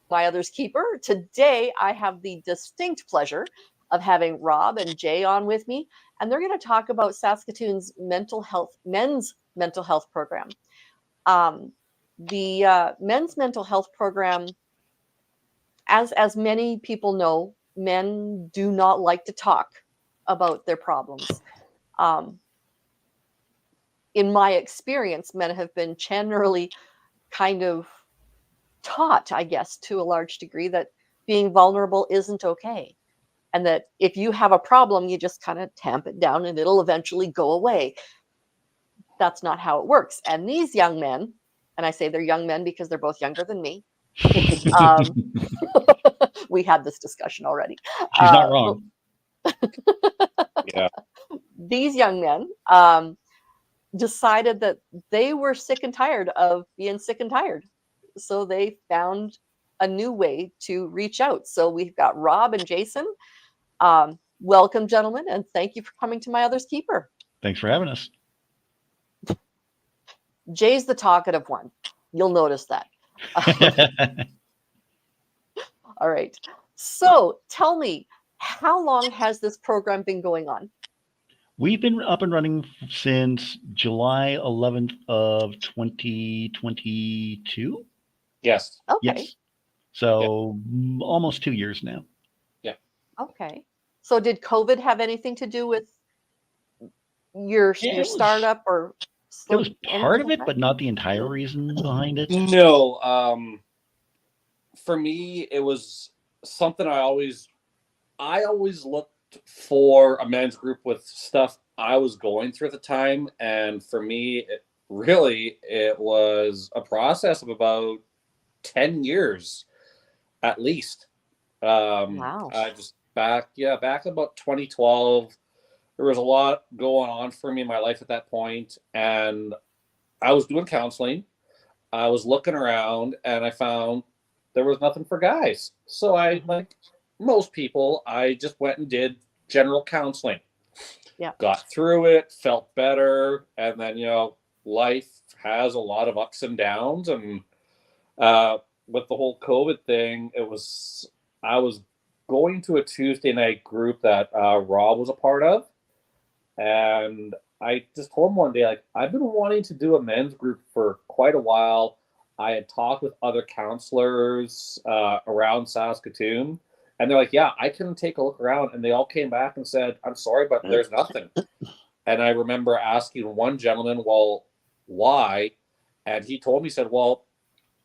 My Other's Keeper. Today, I have the distinct pleasure of having Rob and Jay on with me, and they're going to talk about Saskatoon's men's mental health program. The men's mental health program, as many people know, men do not like to talk about their problems. Um, in my experience, men have been generally kind of taught, I guess, to a large degree that being vulnerable isn't okay. And that if you have a problem, you just kind of tamp it down and it'll eventually go away. That's not how it works. And these young men, and I say they're young men because they're both younger than me. We had this discussion already. She's not wrong. Yeah. These young men decided that they were sick and tired of being sick and tired. So they found a new way to reach out. So we've got Rob and Jason. Welcome, gentlemen, and thank you for coming to My Other's Keeper. Thanks for having us. Jay's the talkative one. You'll notice that. All right. So tell me, how long has this program been going on? We've been up and running since July 11th of 2022. Yes. Okay. Yes. So almost 2 years now. Yeah. Okay. So did COVID have anything to do with your startup, or it was part of it, but not the entire reason behind it? No. For me, it was something I always looked for a men's group with stuff I was going through at the time. And for me, it was a process of about 10 years at least. Wow. Back in about 2012, there was a lot going on for me in my life at that point, and I was doing counseling. I was looking around, and I found there was nothing for guys. So I, like most people, I just went and did general counseling. Yeah. Got through it, felt better, and then, life has a lot of ups and downs, and with the whole COVID thing, I was going to a Tuesday night group that Rob was a part of, and I just told him one day, like, I've been wanting to do a men's group for quite a while. I had talked with other counselors around Saskatoon, and they're like, yeah, I can take a look around. And they all came back and said, I'm sorry, but there's nothing. And I remember asking one gentleman, well, why? And he told me, he said, well,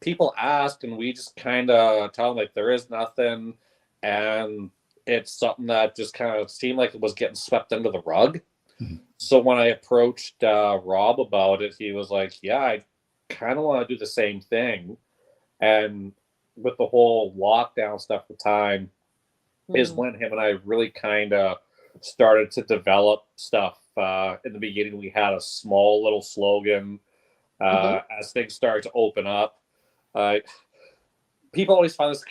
people ask, and we just kind of tell them, like, there is nothing. And it's something that just kind of seemed like it was getting swept under the rug. Mm-hmm. So when I approached Rob about it, he was like, yeah, I kind of want to do the same thing. And with the whole lockdown stuff at the time is when him and I really kind of started to develop stuff. In the beginning, we had a small little slogan. As things started to open up, people always find this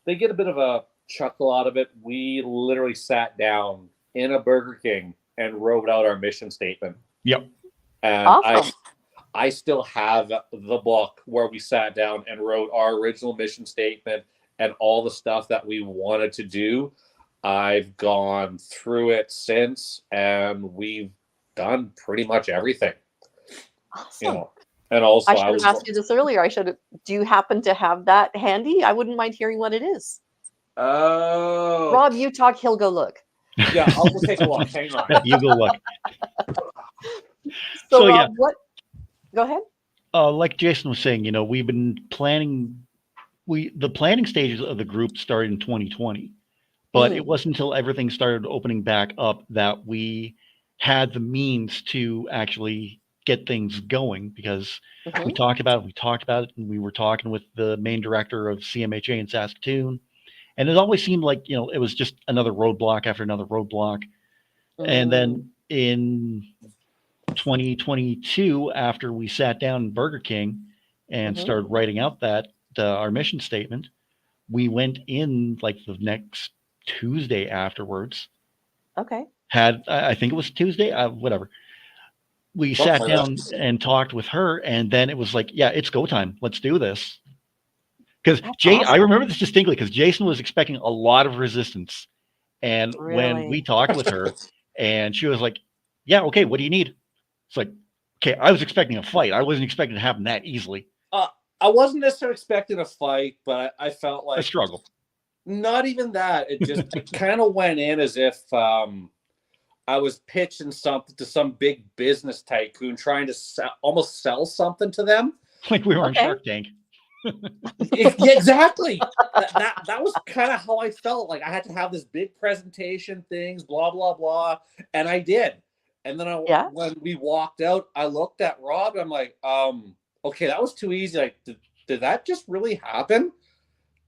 they get a bit of a chuckle out of it. We literally sat down in a Burger King and wrote out our mission statement. Yep. And awesome. I still have the book where we sat down and wrote our original mission statement and all the stuff that we wanted to do. I've gone through it since, and we've done pretty much everything. Awesome. And also, I should have asked you this earlier. Do you happen to have that handy? I wouldn't mind hearing what it is. Oh. Rob, you talk, he'll go look. Yeah, I'll go take a look. Hang on. You go look. So Rob, what? Go ahead. Like Jason was saying, we've been planning. The planning stages of the group started in 2020, but it wasn't until everything started opening back up that we had the means to actually get things going, because we talked about it, and we were talking with the main director of CMHA in Saskatoon, and it always seemed like, it was just another roadblock after another roadblock. And then in 2022, after we sat down in Burger King and started writing out our mission statement, we went in like the next Tuesday afterwards. Okay. I think it was Tuesday, whatever. We sat down and talked with her, and then it was like, yeah, it's go time. Let's do this. Because That's I awesome. remember this distinctly because Jason was expecting a lot of resistance. And when we Really? talked with her and she was like, yeah, okay, what do you need? It's like, okay, I was expecting a fight. I wasn't expecting it to happen that easily. I wasn't necessarily expecting a fight, but I felt A like struggle. not even that. It kind of went in as if I was pitching something to some big business tycoon, trying to almost sell something to them. Like we were on Okay. Shark Tank. Yeah, exactly. That was kind of how I felt. Like I had to have this big presentation, things, blah blah blah, and I did. And then Yeah. when we walked out, I looked at Rob. And I'm like, okay, that was too easy. Like, did that just really happen?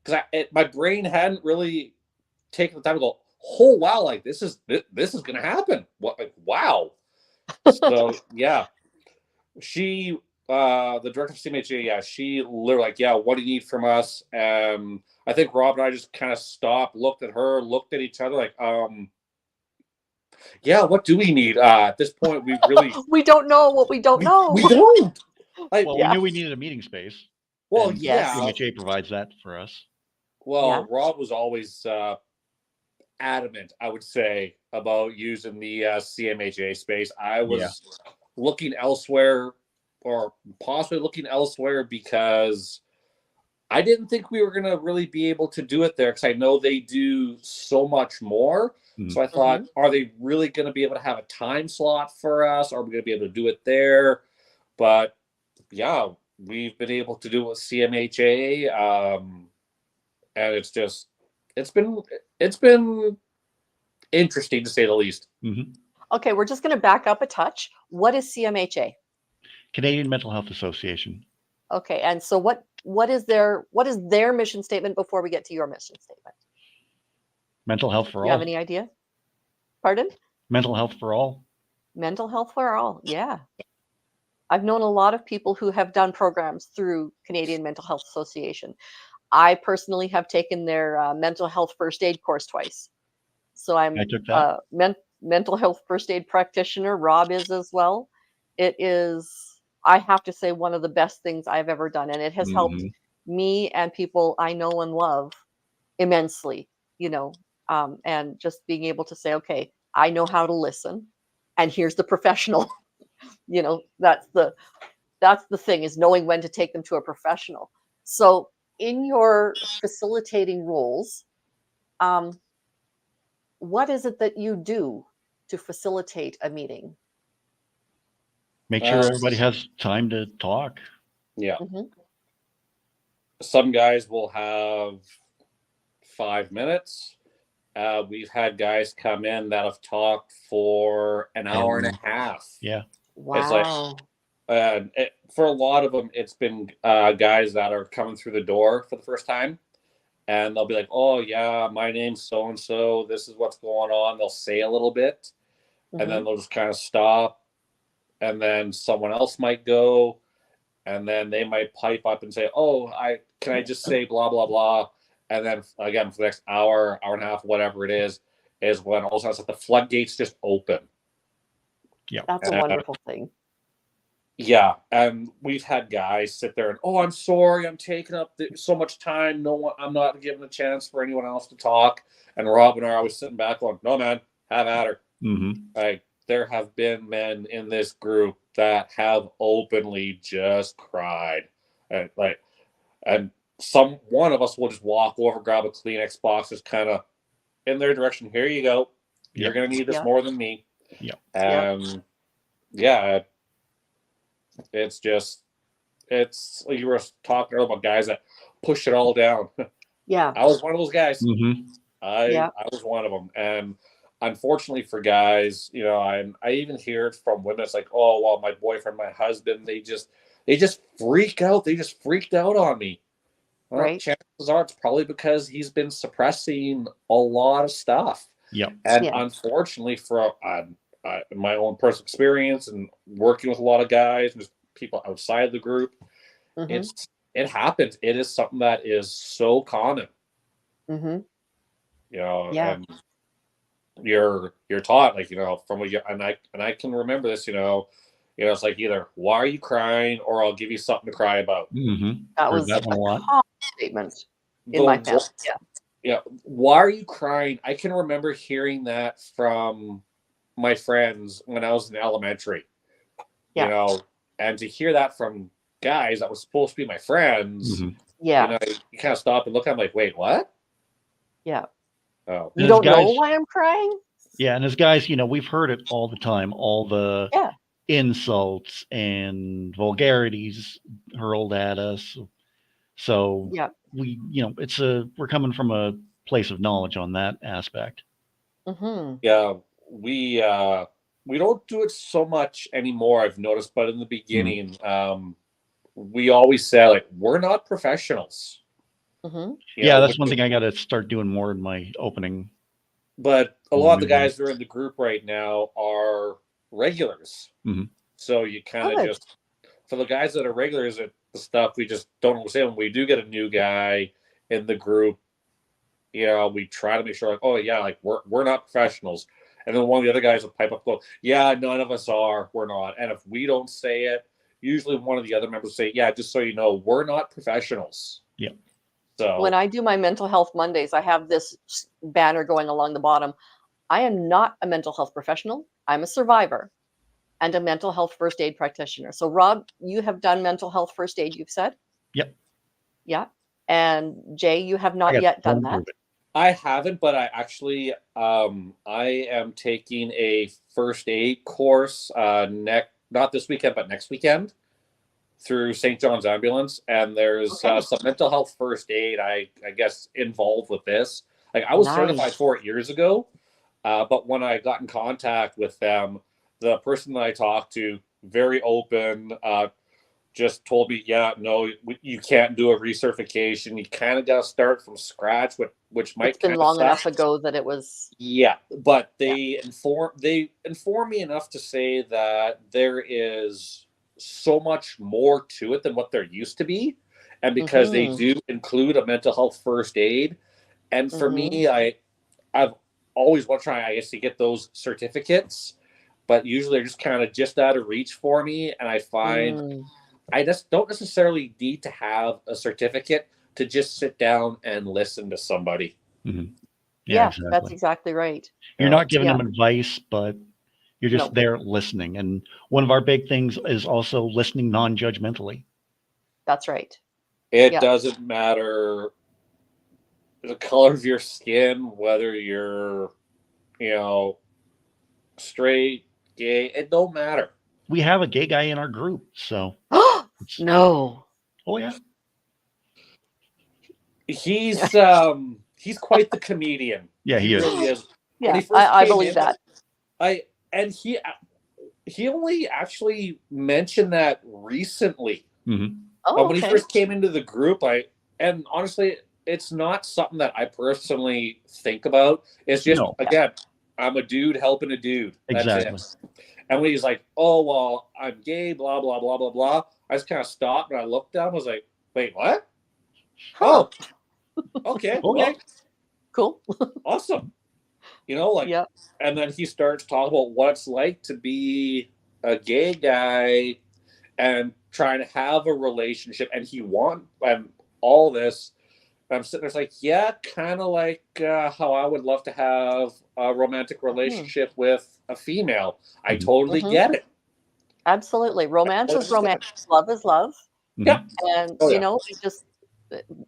Because my brain hadn't really taken the time to go, oh wow, like this is gonna happen. What? Like wow. So yeah, she the director of CMHA, yeah, she literally like, yeah, what do you need from us? I think Rob and I just kind of stopped, looked at her, looked at each other, like, yeah, what do we need? At this point, we really We don't know what we don't know. we don't. Like, Well, Yeah. we knew we needed a meeting space. well, And yeah. CMHA provides that for us. Well, Yeah. Rob was always adamant, I would say, about using the CMHA space. I was looking elsewhere, or possibly looking elsewhere, because I didn't think we were going to really be able to do it there, because I know they do so much more. So I thought, are they really going to be able to have a time slot for us? Are we going to be able to do it there? But yeah, we've been able to do it with CMHA. And it's been interesting to say the least. Okay, we're just going to back up a touch. What is CMHA? Canadian Mental Health Association. Okay, and so what is their mission statement before we get to your mission statement? Mental health for all. You have any idea? Pardon? Mental health for all. Mental health for all. Yeah. I've known a lot of people who have done programs through Canadian Mental Health Association. I personally have taken their mental health first aid course twice. So I'm I took that. Mental health first aid practitioner. Rob is as well. It is, I have to say, one of the best things I've ever done. And it has helped me and people I know and love immensely, and just being able to say, okay, I know how to listen, and here's the professional. That's the thing, is knowing when to take them to a professional. So in your facilitating roles, what is it that you do to facilitate a meeting? Make sure everybody has time to talk. Yeah. Some guys will have 5 minutes. We've had guys come in that have talked for an hour and a half. Yeah. Wow. It's like, for a lot of them, it's been guys that are coming through the door for the first time. And they'll be like, oh, yeah, my name's so-and-so. This is what's going on. They'll say a little bit. And then they'll just kind of stop. And then someone else might go. And then they might pipe up and say, oh, can I just say blah, blah, blah. And then, again, for the next hour and a half, whatever it is when all of a sudden the floodgates just open. Yeah. That's a wonderful thing. Yeah, and we've had guys sit there and, oh, I'm sorry, I'm taking up so much time. I'm not giving a chance for anyone else to talk. And Rob and I are always sitting back going, no, man, have at her. Like, there have been men in this group that have openly just cried, and one of us will just walk over, grab a Kleenex box, just kind of in their direction. Here you go. You're gonna need this more than me. Yeah. Yeah. It's you were talking earlier about guys that push it all down. Yeah. I was one of those guys. I was one of them. And unfortunately for guys, I even hear it from women. It's like, oh, well, my boyfriend, my husband, they just freak out. They just freaked out on me. Well, right. Chances are it's probably because he's been suppressing a lot of stuff. Yeah. And unfortunately, for my own personal experience and working with a lot of guys and just people outside the group, it happens. It is something that is so common. And you're taught, like, from and I can remember this, it's like either why are you crying or I'll give you something to cry about. That was that one a lot. statement the in my family. Yeah. yeah, why are you crying? I can remember hearing that from my friends when I was in elementary. You Yeah. know, and to hear that from guys that were supposed to be my friends, hmm you Yeah. know, you kind of stop and look at them like, wait, what? Yeah. Oh, You And as don't know guys, why I'm crying? yeah, and as guys, we've heard it all the time, all the Yeah. insults and vulgarities hurled at us. So Yeah. we're coming from a place of knowledge on that aspect. Mm-hmm. yeah, we don't do it so much anymore, I've noticed, but in the Mhm. beginning, we always said like we're not professionals. Mm-hmm. You Yeah, know, that's one thing I got to start doing more in my opening. but a On the lot of the new one. guys that are in the group right now are regulars. Mhm. So you kind of Good. just, for the guys that are regulars at the stuff, we just don't understand when we do get a new guy in the group. We try to make sure like, oh yeah, like we're not professionals. And then one of the other guys will pipe up, go, yeah, none of us are. We're not. And if we don't say it, usually one of the other members say, yeah, just so you know, we're not professionals. Yeah. When So I do my mental health Mondays, I have this banner going along the bottom. I am not a mental health professional. I'm a survivor and a mental health first aid practitioner. So, Rob, you have done mental health first aid, you've said? Yep. Yeah. And Jay, you have I not got yet done home that. prove it. I haven't, but I actually I am taking a first aid course not this weekend, but next weekend through St. John's Ambulance, and there's Okay. some mental health first aid I guess involved with this. Like I was certified Nice. for it years ago, but when I got in contact with them, the person that I talked to, very open, just told me, yeah, no, you can't do a recertification. You kind of got to start from scratch, which It's might been kind of long suck. enough ago that it was, Yeah, but yeah. they inform me enough to say that there is so much more to it than what there used to be, and because they Mm-hmm. do include a mental health first aid, and for Mm-hmm. me, I've always want to try, I guess, to get those certificates, but usually they're just kind of just out of reach for me, and I find Mm. I just don't necessarily need to have a certificate to just sit down and listen to somebody. Mhm. Yeah, Yeah, that's exactly. exactly right. You're not giving Yeah. them advice, but you're just No, there listening. And one of our big things is also listening non-judgmentally. that's right. It Yeah. doesn't matter the color of your skin, whether you're, you know, straight, gay, it don't matter. We have a gay guy in our group, so it's No. oh yeah, He's quite the comedian. yeah He he is. really is. When Yeah, he first I came believe in, that. I and he only actually mentioned that recently. hmm Oh, When he okay. first came into the group, and honestly, it's not something that I personally think about. It's just, No, Yeah. again, I'm a dude helping a dude. That's it. exactly. And when he's like, "Oh well, I'm gay," blah blah blah blah blah, I just kind of stopped and I looked down. I was like, "Wait, what? Huh. Oh, okay, Oh okay, well. Cool. awesome." Like, Yeah. and then he starts talking about what it's like to be a gay guy and trying to have a relationship, and and all this. I'm sitting there, it's like, yeah, kind of like how I would love to have a romantic Mm-hmm. relationship with a female. I hmm totally Mm-hmm. get it. Absolutely. Romance is romance. Love is love. Yeah. hmm And, Oh yeah. it just,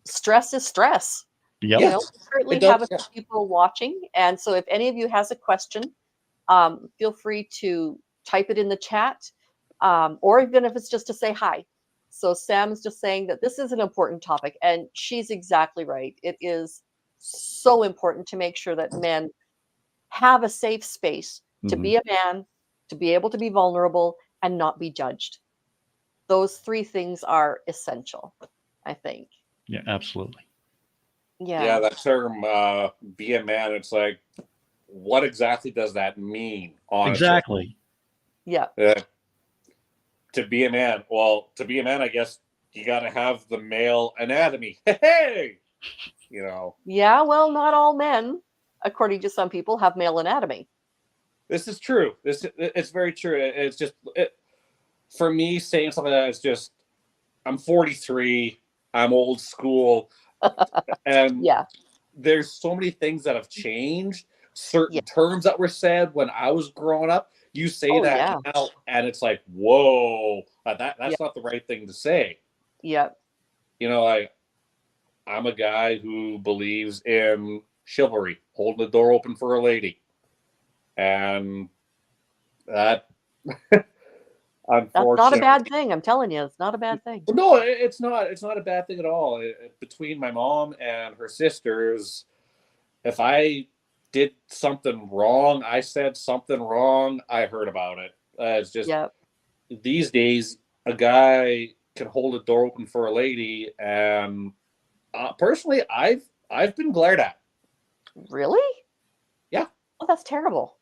stress is stress. Yep. Yeah. We currently It have does. a Yeah. few people watching. And so if any of you has a question, feel free to type it in the chat, or even if it's just to say hi. So Sam's just saying that this is an important topic, and she's exactly right. It is so important to make sure that men have a safe space to hmm be a man, to be able to be vulnerable and not be judged. Those three things are essential, I think. Yeah, absolutely. Yeah. Yeah. That term, be a man. It's like, what exactly does that mean? Honestly, Exactly. Yeah. to be a man. Well, to be a man, I guess you got to have the male anatomy. Hey, you know. Yeah. Well, not all men, according to some people, have male anatomy. This is true. It's very true. For me saying something like that is just, I'm 43. I'm old school, and Yeah. there's so many things that have changed. Yeah. Certain terms that were said when I was growing up, you say Oh, that yeah. now, and it's like, whoa, that's Yeah. not the right thing to say. Yeah. You know, I'm a guy who believes in chivalry, holding the door open for a lady, and that That's not a bad unfortunately, thing. I'm telling you, it's not a bad thing. no, it's not. It's not a bad thing at all. Between my mom and her sisters, if I did something wrong, I said something wrong, I heard about it. It's just Yeah. these days, a guy can hold a door open for a lady, and personally, I've been glared at. Really? Yeah, Oh, that's terrible.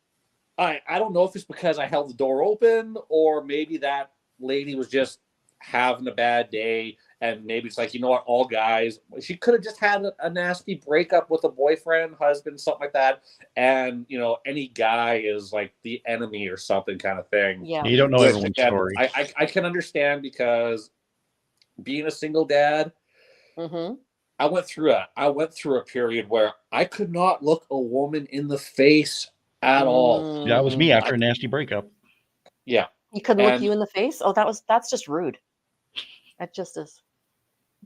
I don't know if it's because I held the door open, or maybe that lady was just having a bad day, and maybe it's like, you know what, all guys, she could have just had a nasty breakup with a boyfriend, husband, something like that, and any guy is like the enemy or something kind of thing. Yeah. You don't know Which everyone's again, story. I can understand, because being a single dad, Mm-hmm. I went through a period where I could not look a woman in the face at all. That was me Mm. after a nasty breakup. Yeah, He couldn't look and you in the face? Oh, that's just rude. That just is.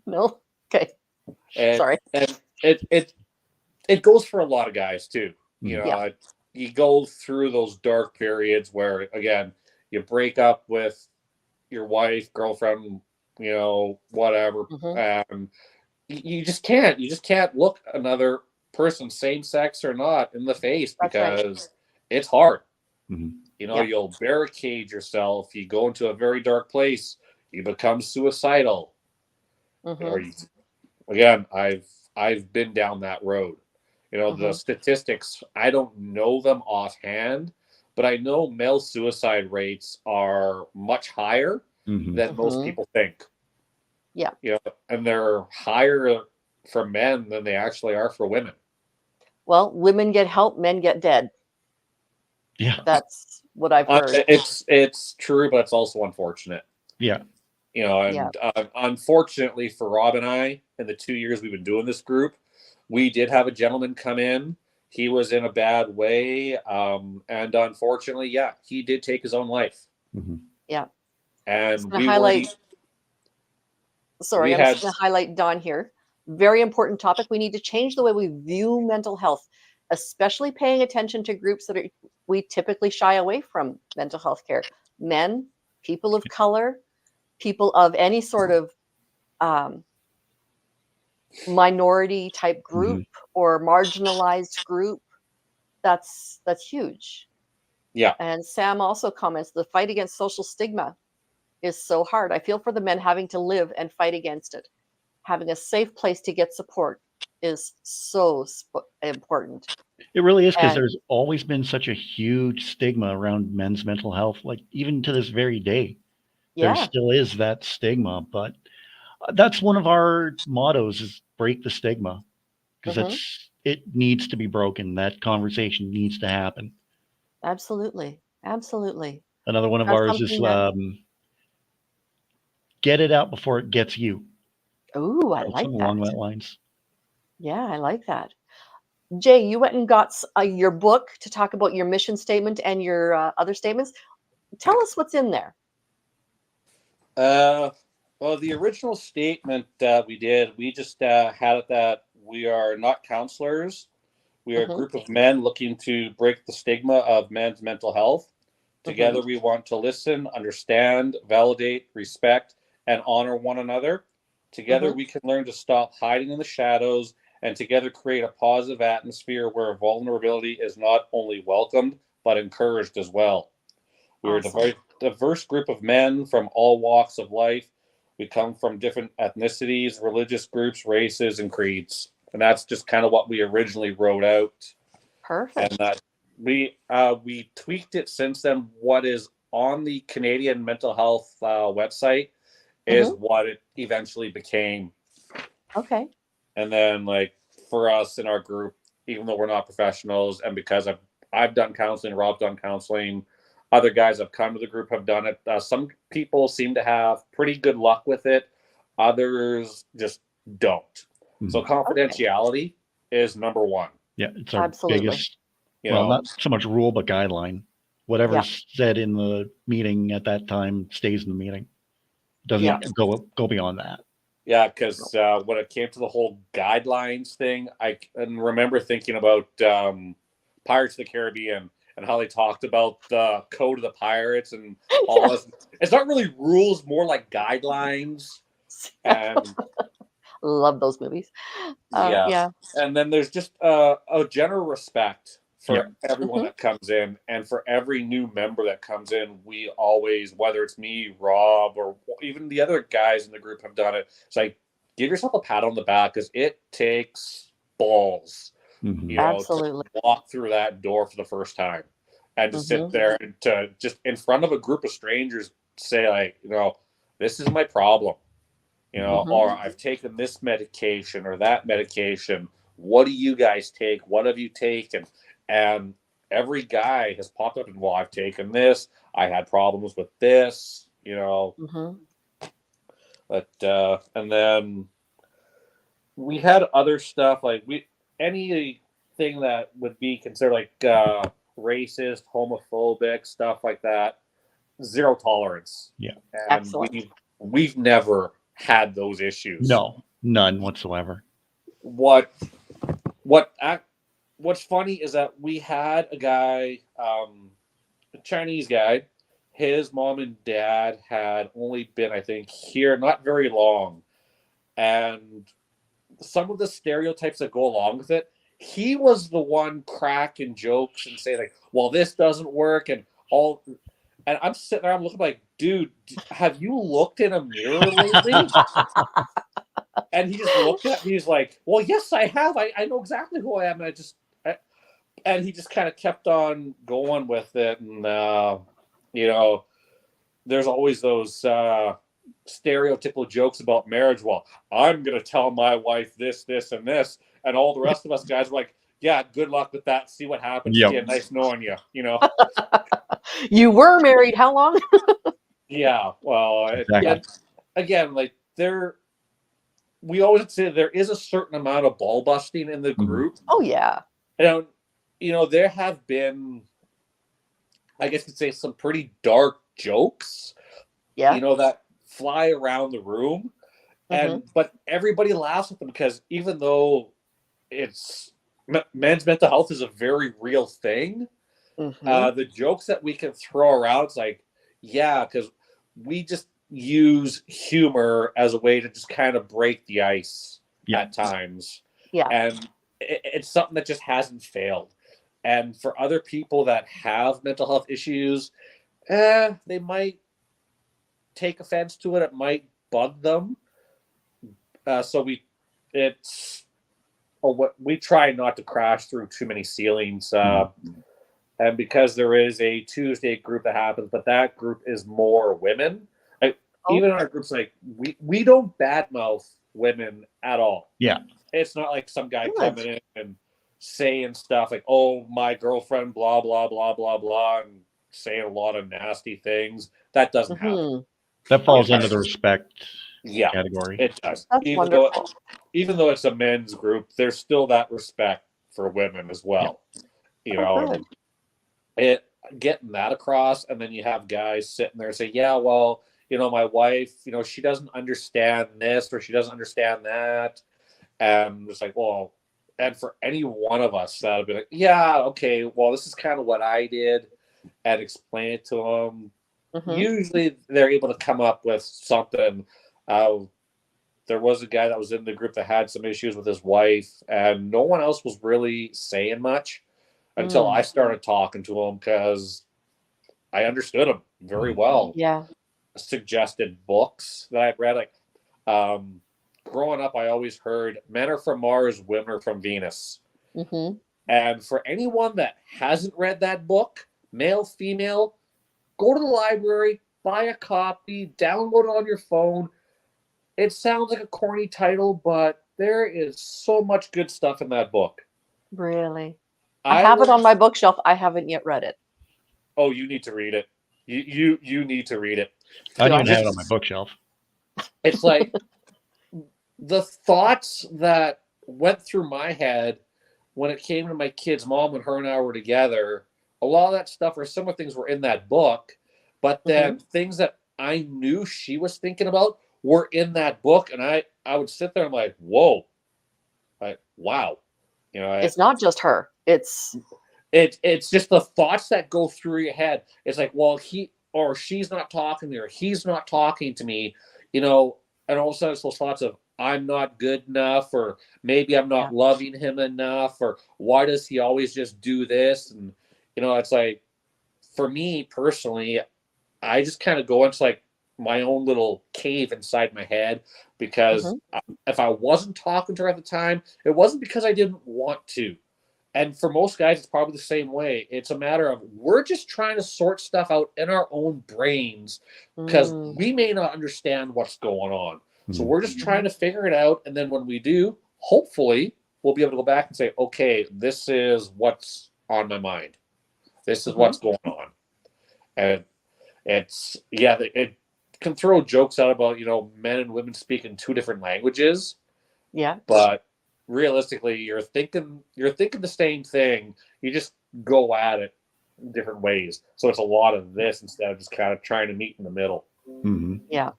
No? Okay. and Sorry. and it goes for a lot of guys too. You Mhm. know, Yeah. you go through those dark periods where, again, you break up with your wife, girlfriend, whatever, Mm-hmm. and you just can't look another person, same sex or not, in the face, That's right. because it's hard. Mhm. Yeah. You'll barricade yourself. You go into a very dark place. You become suicidal. Or Mm-hmm. again, I've been down that road. The Mm-hmm. statistics, I don't know them offhand, but I know male suicide rates are much higher Mhm. than most Mm-hmm. people think. Yeah. And they're higher for men than they actually are for women. Well, women get help, men get dead. Yeah. That's what I've heard. It's true, but it's also unfortunate. Yeah. Yeah. And unfortunately for Rob and I, in the 2 years we've been doing this group, we did have a gentleman come in. He was in a bad way, and unfortunately, yeah, he did take his own life. Mhm. Yeah. And Just gonna highlight. Sorry, we I'm just had going to highlight Don here. Very important topic. We need to change the way we view mental health, especially paying attention to groups that we typically shy away from mental health care. Men, people of color, people of any sort of um, minority type group Mhm. or marginalized group. That's huge. yeah, And Sam also comments the fight against social stigma is so hard. I feel for the men having to live and fight against it. Having a safe place to get support is so important. It really is, because And there's always been such a huge stigma around men's mental health. Like, even to this very day, there yeah. still is that stigma. But that's one of our mottos: is break the stigma, because Hmm. it needs to be broken. That conversation needs to happen. Absolutely. Absolutely. Another one of That's ours is something that, get it out before it gets you. ooh, I like Something that. along that lines. Yeah, I like that. Jay, you went and got your book to talk about your mission statement and your other statements. Tell us what's in there. uh, well, the original statement that we did, we just had it that we are not counselors. We are a Hmm. group of men looking to break the stigma of men's mental health. Hmm. Together, we want to listen, understand, validate, respect, and honor one another. Together, Hmm. we can learn to stop hiding in the shadows and together create a positive atmosphere where vulnerability is not only welcomed, but encouraged as well. We are a Awesome. diverse group of men from all walks of life. We come from different ethnicities, religious groups, races, and creeds. And that's just kind of what we originally wrote out, and Perfect. that we tweaked it since then. What is on the Canadian mental health website is Hmm. what it eventually became. Okay. And then, like, for us in our group, even though we're not professionals, and because I've done counseling, Rob's done counseling, other guys have come to the group have done it. Some people seem to have pretty good luck with it. Others just don't. So confidentiality is number one. Yeah, it's our Absolutely. biggest, You well, know, not so much rule, but guideline. Whatever's said in the meeting at that time stays in the meeting. Doesn't Yeah. go beyond that. yeah, because when it came to the whole guidelines thing, I can remember thinking about Pirates of the Caribbean and how they talked about the code of the pirates and all this. It's not really rules, more like guidelines. And Love those movies. yeah. Yeah. And then there's just a general respect for Yeah. everyone that comes in, and for every new member that comes in. We always, whether it's me, Rob, or even the other guys in the group have done it, it's like, give yourself a pat on the back, because it takes balls, you know, Absolutely. to walk through that door for the first time and to sit there and to just in front of a group of strangers say, like, you know, this is my problem, you know, or I've taken this medication or that medication. What do you guys take? What have you taken? And every guy has popped up and, well, I've taken this. I had problems with this, you know. But and then we had other stuff like anything that would be considered like racist, homophobic, stuff like that. Zero tolerance. Yeah. And Excellent. we've never had those issues. No, none whatsoever. What's funny is that we had a guy, a Chinese guy. His mom and dad had only been, I think, here not very long, and some of the stereotypes that go along with it, he was the one cracking jokes and saying, like, well, this doesn't work and all. And I'm sitting there, I'm looking like, dude, have you looked in a mirror lately? And he just looked at me. He's like, well, yes, I have. I know exactly who I am. And and he just kind of kept on going with it. And, you know, there's always those stereotypical jokes about marriage. Well, I'm going to tell my wife this, this, and this. And all the rest of us guys were like, yeah, good luck with that. See what happens. Yep. Yeah, nice knowing you, you know. You were married how long? Yeah, well, Exactly. again, like we always say there is a certain amount of ball busting in the group. Oh yeah. And you know, there have been, I guess you'd say, some pretty dark jokes, Yeah. you know, that fly around the room. And but everybody laughs at them because even though it's men's mental health is a very real thing, the jokes that we can throw around, it's like, yeah, because we just use humor as a way to just kind of break the ice at times. Yeah. And it's something that just hasn't failed. And for other people that have mental health issues, they might take offense to it. It might bug them. So we try not to crash through too many ceilings. And because there is a Tuesday group that happens, but that group is more women. Like, even in our groups, like we don't badmouth women at all. Yeah. It's not like some guy coming in and saying stuff like, oh, my girlfriend, blah, blah, blah, blah, blah, and saying a lot of nasty things. That doesn't happen. That falls under the respect Yeah, category. it does. That's wonderful. Even though it's a men's group, there's still that respect for women as well. You know, getting that across, and then you have guys sitting there and say, yeah, well, you know, my wife, you know, she doesn't understand this or she doesn't understand that. And it's like, well, and for any one of us, that'll be like, yeah, okay, well, this is kind of what I did, and explain it to them. Usually they're able to come up with something. There was a guy that was in the group that had some issues with his wife, and no one else was really saying much until I started talking to him, because I understood him very well. Yeah. Suggested books that I'd read, like growing up, I always heard men are from Mars, women are from Venus. And for anyone that hasn't read that book, male, female, go to the library, buy a copy, download it on your phone. It sounds like a corny title, but there is so much good stuff in that book. Really? I have it on my bookshelf. I haven't yet read it. Oh, you need to read it. You need to read it. I don't even have it on my bookshelf. It's like the thoughts that went through my head when it came to my kid's mom when her and I were together, a lot of that stuff or some of things were in that book, but then things that I knew she was thinking about were in that book, and I would sit there and I'm like, whoa, like wow, you know, It's not just her. It's it's just the thoughts that go through your head. It's like, well, he or she's not talking to me, or he's not talking to me, you know, and all of a sudden it's those thoughts of I'm not good enough, or maybe I'm yeah. not loving him enough, or why does he always just do this? And you know, it's like for me personally, I just kind of go into like my own little cave inside my head because Mhm. if I wasn't talking to her at the time, it wasn't because I didn't want to. And for most guys, it's probably the same way. It's a matter of we're just trying to sort stuff out in our own brains because Mm. we may not understand what's going on. So Mhm. we're just trying to figure it out. And then when we do, hopefully, we'll be able to go back and say, okay, this is what's on my mind. This is Mhm. what's going on. And it's, yeah, it can throw jokes out about, you know, men and women speaking two different languages, Yeah. but realistically you're thinking the same thing, you just go at it in different ways, so it's a lot of this instead of just kind of trying to meet in the middle. Mhm. Yeah.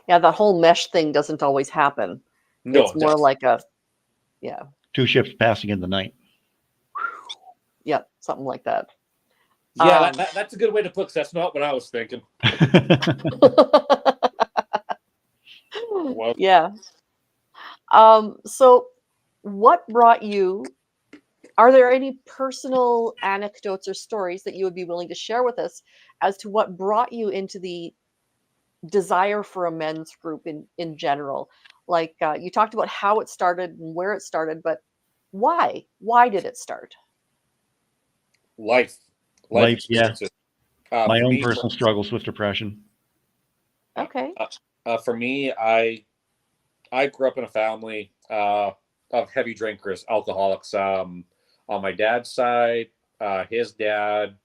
Yeah, that whole mesh thing doesn't always happen. No, It's it more doesn't. like a yeah, Two ships passing in the night. yeah, something like that. Yeah, that's a good way to put it. That's not what I was thinking. Well, Yeah. So what brought you are there any personal anecdotes or stories that you would be willing to share with us as to what brought you into the desire for a men's group in general? Like you talked about how it started and where it started, but why? Why did it start? life life Life, yeah. experiences. My For own me personal struggles with depression. yeah, Okay. for me I grew up in a family of heavy drinkers, alcoholics. On my dad's side, his dad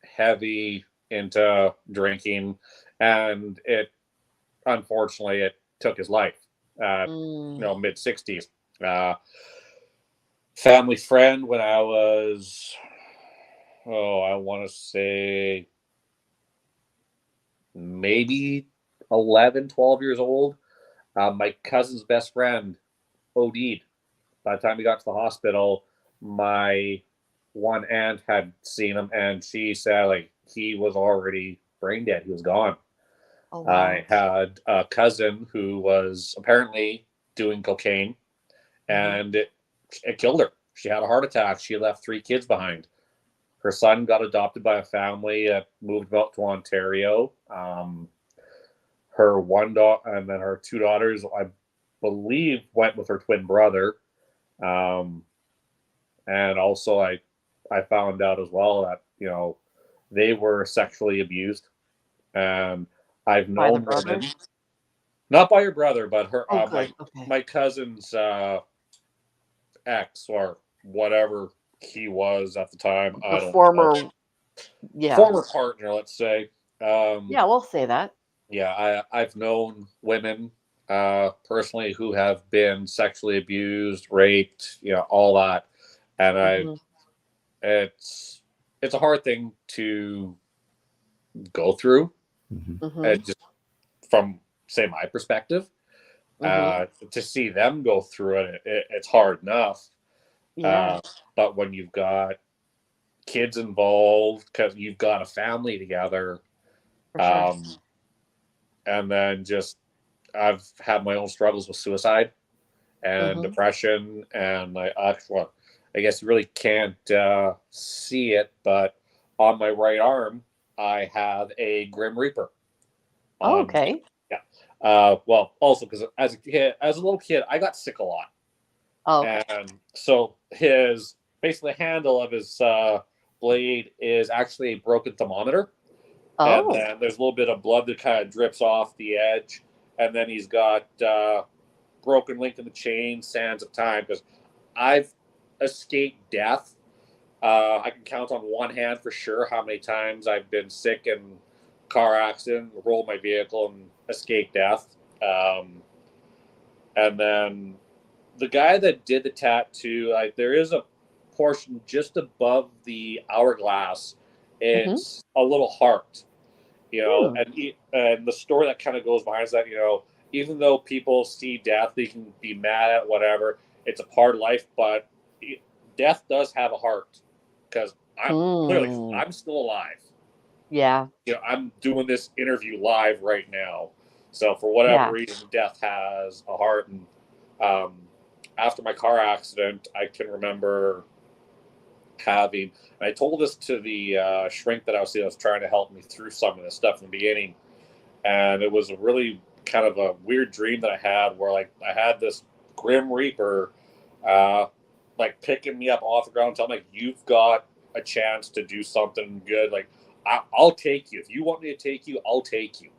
heavy into drinking, and it unfortunately it took his life. You Mm, know, mid 60s. Uh, Family friend when I was I want to say maybe 11, 12 years old. My cousin's best friend OD'd. By the time we got to the hospital, my one aunt had seen him, and she said like he was already brain dead. He was gone. oh I wow. had a cousin who was apparently doing cocaine, Hmm. and it killed her. She had a heart attack. She left 3 kids behind. Her son got adopted by a family that moved out to Ontario. Her one daughter and then her 2 daughters, I believe, went with her twin brother. Um, and also, I found out as well that you know they were sexually abused, and I've By the known women, brother? not by her brother, but her Oh my good. Okay. my cousin's ex or whatever he was at the time. The I don't know, former yeah. former partner, let's say. Yeah, we'll say that. Yeah, I've known women personally who have been sexually abused, raped, you know, all that, and I Hmm. it's it's a hard thing to go through, Mhm. Hmm. just from say my perspective. Hmm. To see them go through it's hard enough. Yeah, Uh, but when you've got kids involved, because you've got a family together, for sure. um, and then just I've had my own struggles with suicide and Hmm. depression, and well, I guess you really can't see it, but on my right arm I have a Grim Reaper. Oh, On okay. Yeah. Well, also because as a little kid, I got sick a lot, Oh, okay. and so his basically the handle of his blade is actually a broken thermometer, and Oh. then there's a little bit of blood that kind of drips off the edge, and then he's got broken link in the chain, sands of time. Because I've escaped death. I can count on one hand for sure how many times I've been sick and car accident, rolled my vehicle, and escaped death. Um, And then the guy that did the tattoo, like there is a portion just above the hourglass. Mm-hmm. It's a little heart, Hmm. and the story that kind of goes behind is that even though people see death, they can be mad at whatever. It's a part of life, but death does have a heart because I'm still alive. Yeah. I'm doing this interview live right now. So for whatever Yeah. reason, death has a heart. And um, after my car accident, I can remember having. And I told this to the shrink that I was trying to help me through some of this stuff in the beginning, and it was a really kind of a weird dream that I had where like I had this grim reaper, like picking me up off the ground, telling me like, "You've got a chance to do something good. Like I'll take you if you want me to take you. I'll take you."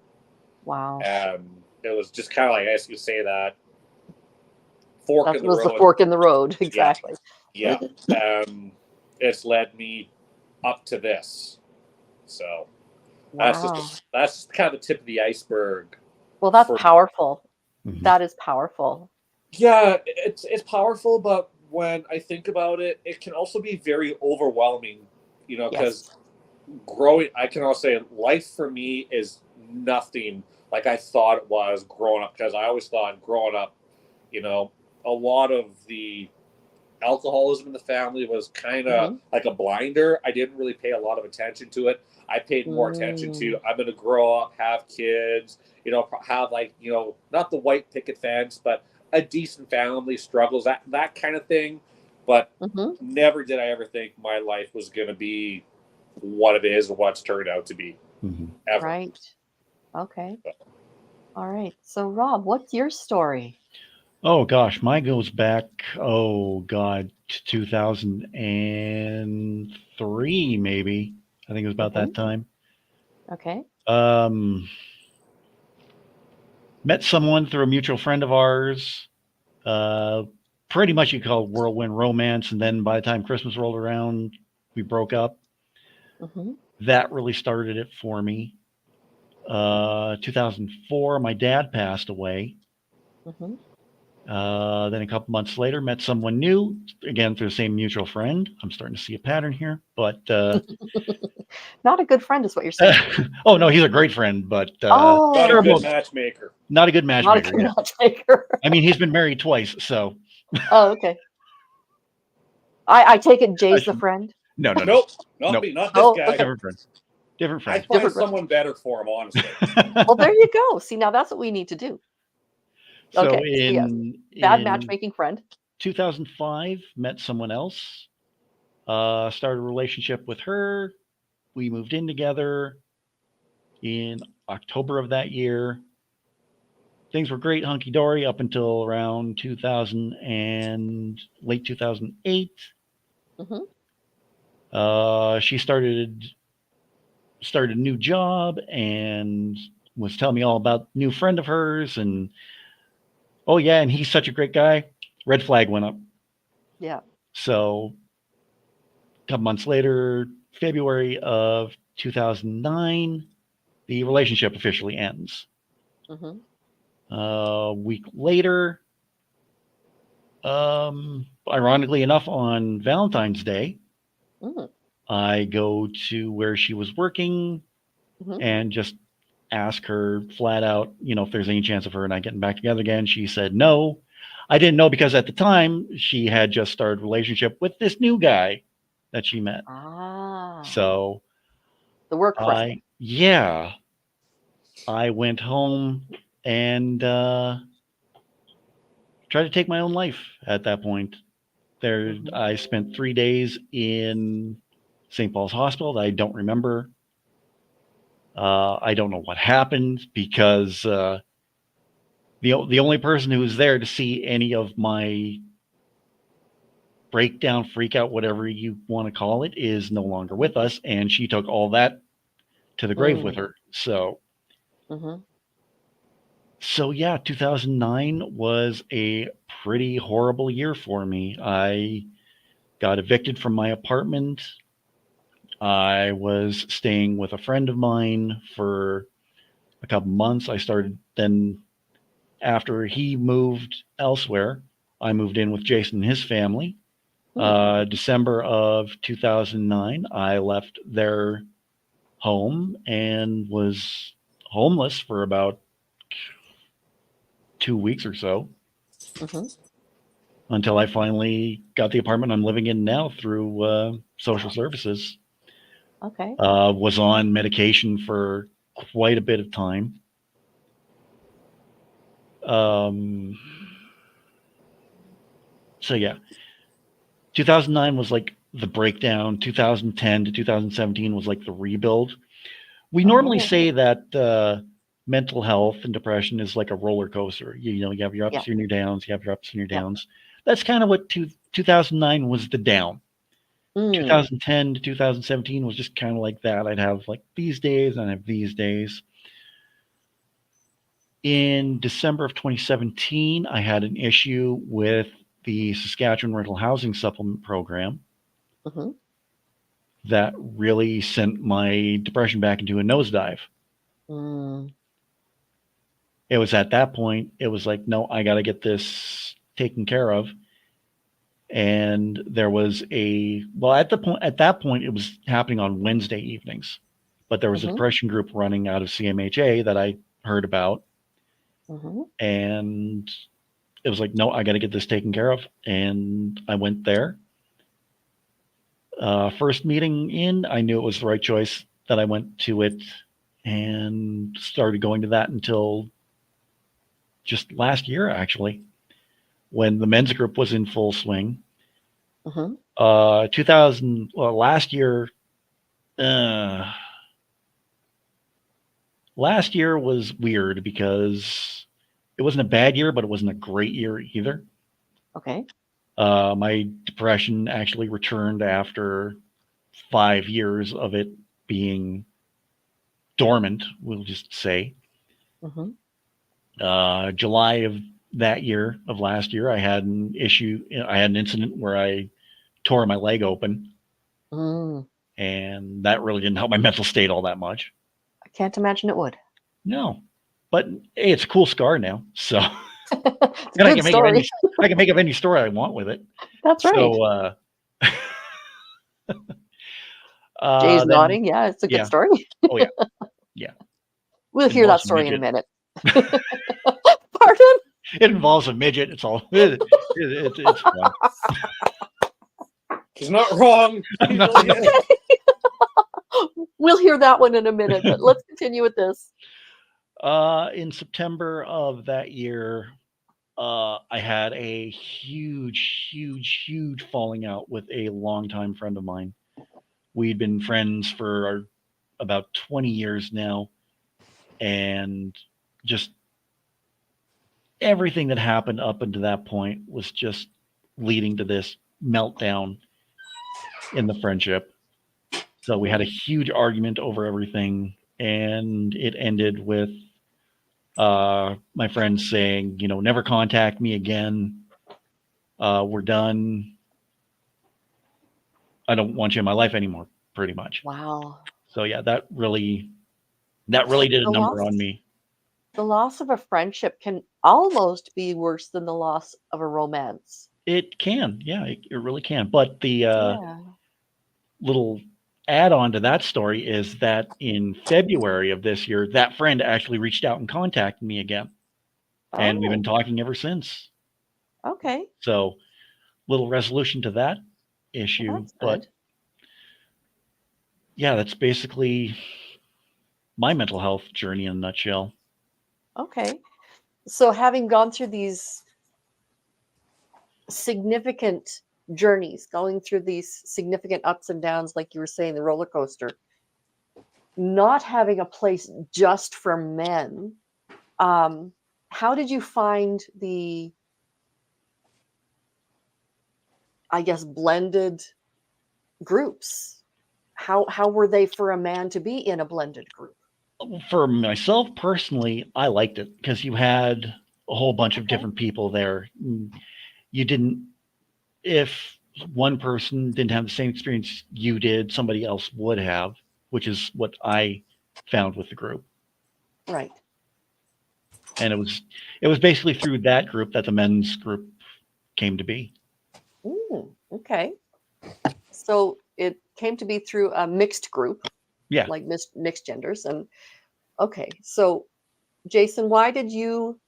Wow. And it was just kind of like, as you say, that fork That in the was the road. fork in the road. Yeah, Exactly. yeah. It's led me up to this. So Wow. that's just kind of the tip of the iceberg. Well, that's For powerful. Mhm. That is powerful. yeah, it's powerful, but when I think about it, it can also be very overwhelming. Because Yes. growing, I can also say life for me is nothing like I thought it was growing up. Because I always thought growing up, a lot of the alcoholism in the family was kind of Mm-hmm. like a blinder. I didn't really pay a lot of attention to it. I paid more attention to I'm going to grow up, have kids, have like, not the white picket fence, but a decent family, struggles, that kind of thing. But Mm-hmm. never did I ever think my life was going to be what it is or what's turned out to be Mhm. ever. Right. Okay. All right. So, Rob, what's your story? Oh gosh, mine goes back. Oh God, to 2003 maybe. I think it was about Mm-hmm. that time. Okay. Um, Met someone through a mutual friend of ours. Uh, Pretty much you could call it whirlwind romance, and then by the time Christmas rolled around, we broke up. Mm-hmm. That really started it for me. 2004, my dad passed away. Mm-hmm. Then a couple months later, met someone new, again through the same mutual friend. I'm starting to see a pattern here, but Not a good friend is what you're saying. oh no, he's a great friend, but Not a Oh, good matchmaker. not a good not a matchmaker. good Yeah, matchmaker. I mean he's been married twice, so Oh, okay. I take it I Jay's the should, friend. no, no, no, Nope, not nope, me, not this Oh, guy. okay. different friend, different I'd friend. find Different. someone better for him, honestly. Well, there you go. See, now that's what we need to do. So Okay. So yes, bad in matchmaking friend. 2005, met someone else. Started a relationship with her. We moved in together in October of that year. Things were great, hunky dory, up until around 2000 and late 2008. Mm-hmm. She started a new job and was telling me all about a new friend of hers. And oh yeah, and he's such a great guy. Red flag went up. Yeah. So a couple months later, February of 2009, the relationship officially ends. Mm-hmm. A week later, ironically enough, on Valentine's Day, Mm-hmm. I go to where she was working Mm-hmm. and just ask her flat out, if there's any chance of her and I getting back together again. She said no. I didn't know because at the time she had just started a relationship with this new guy that she met. Ah, So the work friend. yeah, I went home and tried to take my own life at that point. There, Mm-hmm. I spent 3 days in St. Paul's Hospital that I don't remember. I don't know what happened because the only person who was there to see any of my breakdown, freak out, whatever you want to call it, is no longer with us, and she took all that to the grave with her. Mm-hmm. So yeah, 2009 was a pretty horrible year for me. I got evicted from my apartment. I was staying with a friend of mine for a couple months. I started then after he moved elsewhere, I moved in with Jason and his family. December of 2009, I left their home and was homeless for about 2 weeks or so until I finally got the apartment I'm living in now through social services. Okay. Was on medication for quite a bit of time. So yeah, 2009 was like the breakdown. 2010 to 2017 was like the rebuild. We normally say that mental health and depression is like a roller coaster. You know, you have your ups and your downs. You have your ups and your downs. That's kind of what 2009 was, the down. 2010 to 2017 was just kind of like that. I'd have like these days and I have these days. In December of 2017, I had an issue with the Saskatchewan Rental Housing Supplement Program that really sent my depression back into a nosedive. It was at that point, it was like, no, I got to get this taken care of. And there was at that point, it was happening on Wednesday evenings, but there was a depression group running out of CMHA that I heard about. And it was like, no, I got to get this taken care of. And I went there. First meeting in, I knew it was the right choice that I went to it and started going to that until just last year, actually, when the men's group was in full swing. Last year, last year was weird because it wasn't a bad year, but it wasn't a great year either. Okay. My depression actually returned after 5 years of it being dormant, we'll just say. July of last year, I had an incident where I tore my leg open. And that really didn't help my mental state all that much. I can't imagine it would. No. But hey, it's a cool scar now. So it's a good story. I can make up any story I want with it. That's right. So Jay's nodding. Yeah, it's a good story. Oh yeah. Yeah. We'll hear that story in a minute. Pardon? It involves a midget. It's all it's fun. He's not wrong. We'll hear that one in a minute, but let's continue with this. In September of that year, I had a huge falling out with a longtime friend of mine. We'd been friends for about 20 years now, and just everything that happened up until that point was just leading to this meltdown in the friendship. So we had a huge argument over everything, and it ended with my friend saying, you know, never contact me again. We're done. I don't want you in my life anymore, pretty much. Wow. So yeah, that really did a number on me. The loss of a friendship can almost be worse than the loss of a romance. It can, yeah, it really can. But the little add-on to that story is that in February of this year, that friend actually reached out and contacted me again. And we've been talking ever since. Okay. So little resolution to that issue. That's but good. Yeah, that's basically my mental health journey in a nutshell. Okay. So having gone through these significant journeys, going through these significant ups and downs, like you were saying, the roller coaster, not having a place just for men, how did you find the, I guess, blended groups? How were they for a man to be in a blended group? For myself personally, I liked it because you had a whole bunch of different people there. You didn't, if one person didn't have the same experience you did, somebody else would have, which is what I found with the group. Right. And it was basically through that group that the men's group came to be. Okay. So it came to be through a mixed group, Yeah. like mixed genders. And okay, so Jason, why did you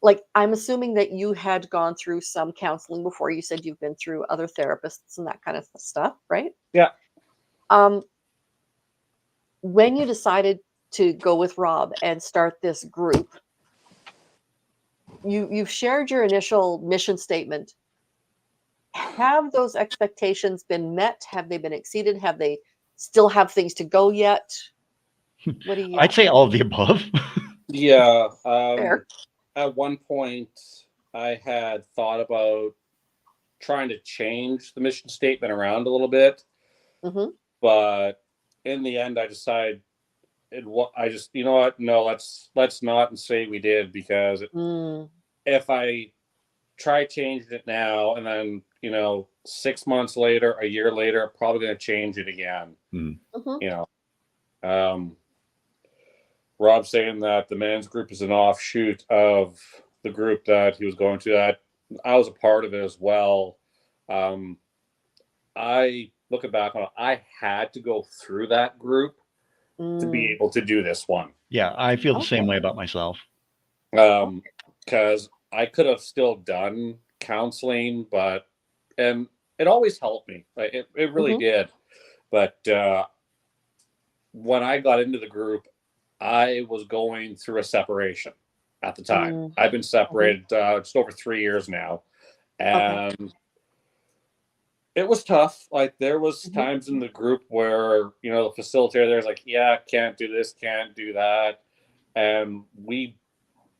like? I'm assuming that you had gone through some counseling before. You said you've been through other therapists and that kind of stuff, right? Yeah. When you decided to go with Rob and start this group, you've shared your initial mission statement. Have those expectations been met? Have they been exceeded? Have they still have things to go yet? What do you I'd say all of the above. Yeah. fair? At one point, I had thought about trying to change the mission statement around a little bit, Mm-hmm. but in the end, I decided I just, you know what? No, let's not and say we did, because if I try changing it now and then 6 months later, a year later, I'm probably going to change it again. Mm-hmm. Rob saying that the men's group is an offshoot of the group that he was going to, that I was a part of it as well. I looking back on it, I had to go through that group to be able to do this one. Yeah, I feel the same Okay. way about myself. Because I could have still done counseling, and it always helped me. Like, it really did. But when I got into the group, I was going through a separation at the time. I've been separated just over 3 years now, and it was tough. Like, there was times in the group where the facilitator there's like, yeah, can't do this, can't do that, and we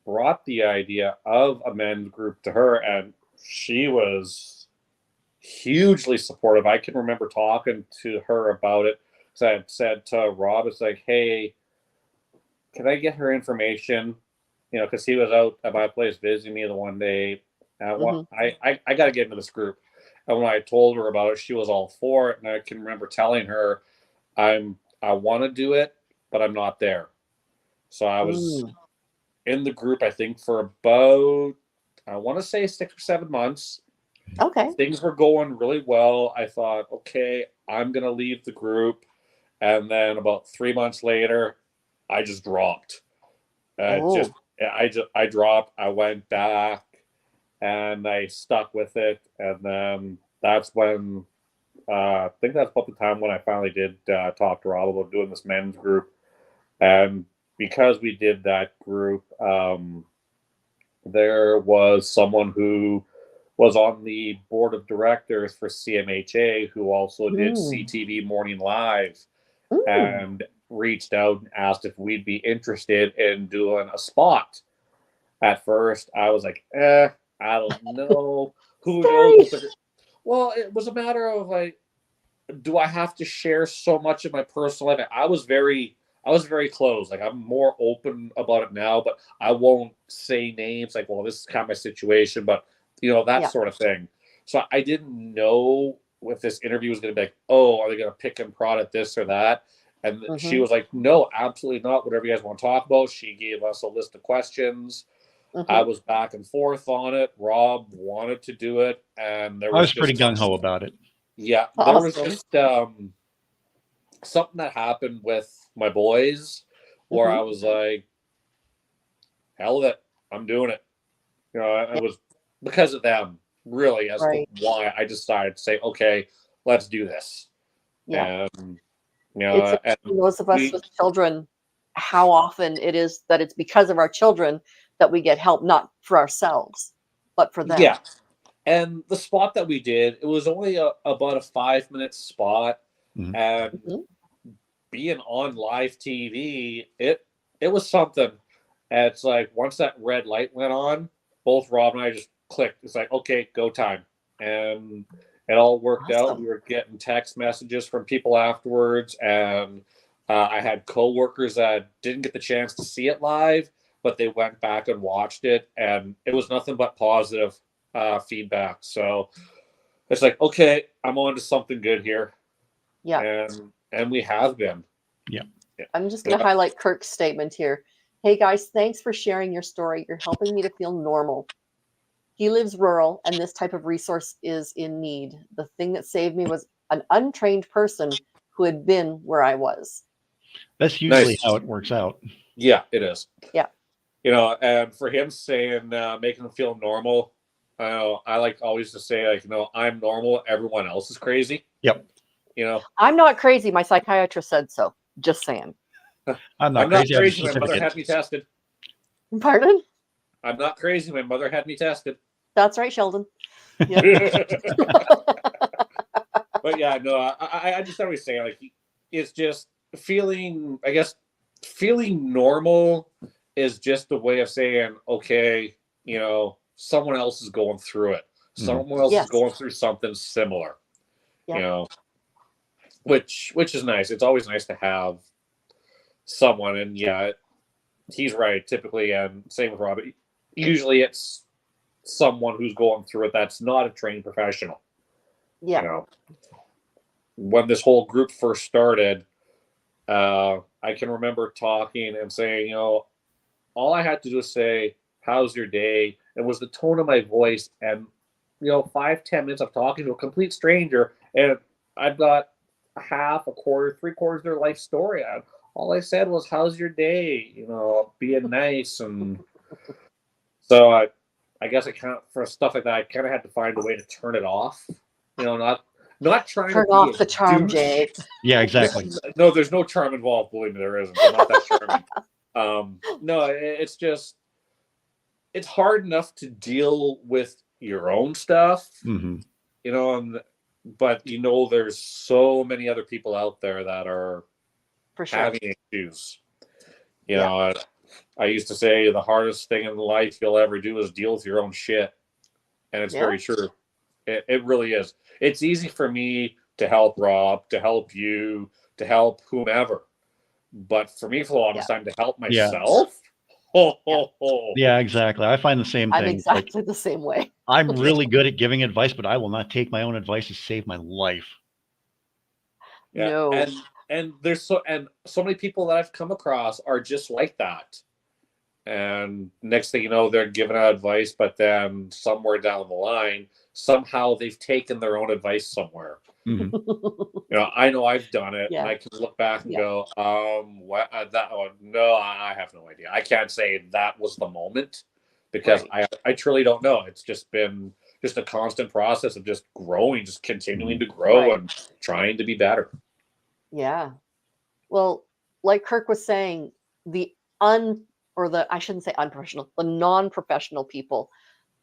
brought the idea of a men's group to her, and she was hugely supportive. I can remember talking to her about it. So I had said to Rob, it's like, hey, can I get her information? Because he was out at my place visiting me the one day. I got to get into this group. And when I told her about it, she was all for it. And I can remember telling her, I want to do it, but I'm not there. So I was in the group, I think, for about, I want to say 6 or 7 months. Okay. Things were going really well. I thought, okay, I'm going to leave the group. And then about 3 months later, I just dropped. I dropped. I went back, and I stuck with it. And then that's when I think that's about the time when I finally did talk to Rob about doing this men's group. And because we did that group, there was someone who was on the board of directors for CMHA who also did CTV Morning Live, and reached out and asked if we'd be interested in doing a spot. At first, I was like, I don't know. Who knows? Well, it was a matter of like, do I have to share so much of my personal life? I was very closed. Like, I'm more open about it now, but I won't say names. Like, well, this is kind of my situation, but that sort of thing. So I didn't know if this interview was going to be like, oh, are they going to pick and prod at this or that? And she was like, no, absolutely not. Whatever you guys want to talk about. She gave us a list of questions. I was back and forth on it. Rob wanted to do it, and I was pretty gung-ho about it. Yeah, there was just something that happened with my boys where I was like, hell with it, I'm doing it. It was because of them, really, as to why I decided to say, okay, let's do this. Yeah. And it's those of us with children, how often it is that it's because of our children that we get help, not for ourselves, but for them. Yeah. And the spot that we did, it was only about a 5-minute spot. And being on live TV, it was something. And it's like, once that red light went on, both Rob and I just clicked. It's like, okay, go time. And it all worked out. We were getting text messages from people afterwards. And I had coworkers that didn't get the chance to see it live, but they went back and watched it. And it was nothing but positive feedback. So it's like, okay, I'm on to something good here. Yeah. And we have been. Yeah. I'm just going to highlight Kirk's statement here. Hey guys, thanks for sharing your story. You're helping me to feel normal. He lives rural, and this type of resource is in need. The thing that saved me was an untrained person who had been where I was. That's usually Nice. how it works out. Yeah, it is. Yeah. You know, and for him saying, making him feel normal, I like always to say, like, I'm normal, everyone else is crazy. Yep. You know, I'm not crazy. My psychiatrist said so. Just saying. I'm not I'm not crazy. I have a crazy. My mother certificate. had me tested. Pardon? I'm not crazy. My mother had me tested. That's right, Sheldon. Yeah. But yeah, no, I understand what you're saying. Like, it's just feeling, I guess, feeling normal is just a way of saying, okay, someone else is going through it. Someone else is Yes. going through something similar. Yeah. Which is nice. It's always nice to have someone, and yeah, he's right. Typically, and same with Robert. Usually, it's someone who's going through it that's not a trained professional. Yeah. When this whole group first started, I can remember talking and saying, all I had to do was say, "How's your day?" It was the tone of my voice, and 5-10 minutes of talking to a complete stranger, and I've got a half, a quarter, 3/4 of their life story. All I said was, "How's your day?" Being nice, and so I guess I kind of, for stuff like that, I kind of had to find a way to turn it off. Not trying Turn to be off a the charm, douche. Jay. Yeah, exactly. No, there's no charm involved. Believe me, there isn't. I'm not that charming. No, it's just, it's hard enough to deal with your own stuff, Mm-hmm. but there's so many other people out there that are For sure. having issues. I used to say the hardest thing in life you'll ever do is deal with your own shit, and it's very true. It really is. It's easy for me to help Rob, to help you, to help whomever, but for me, for the longest time, to help myself. Yeah, exactly. I find the same I'm thing. exactly the same way. I'm really good at giving advice, but I will not take my own advice to save my life. Yeah, No. and there's so many people that I've come across are just like that. And next thing you know, they're giving out advice, but then somewhere down the line, somehow they've taken their own advice somewhere. Mm-hmm. I know I've done it, Yeah. and I can look back and go, what that one? No, I have no idea. I can't say that was the moment because I truly don't know. It's just been just a constant process of just growing, just continuing to grow and trying to be better. Yeah. Well, like Kirk was saying, I shouldn't say unprofessional, the non-professional people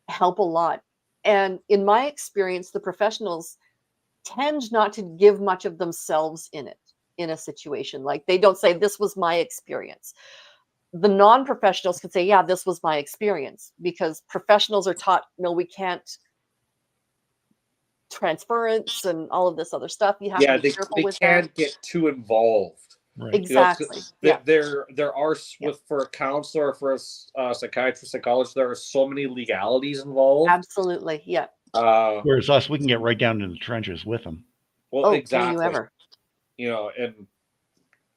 help a lot. And in my experience, the professionals tend not to give much of themselves in a situation. Like they don't say, this was my experience. The non-professionals can say, yeah, this was my experience, because professionals are taught, no, we can't transference and all of this other stuff. You have to be careful with they that. can't get too involved. Right. Exactly. There are for a counselor, for a psychiatrist, psychologist, there are so many legalities involved. Absolutely. Yeah. Whereas us, we can get right down into the trenches with them. Well, Can you ever? And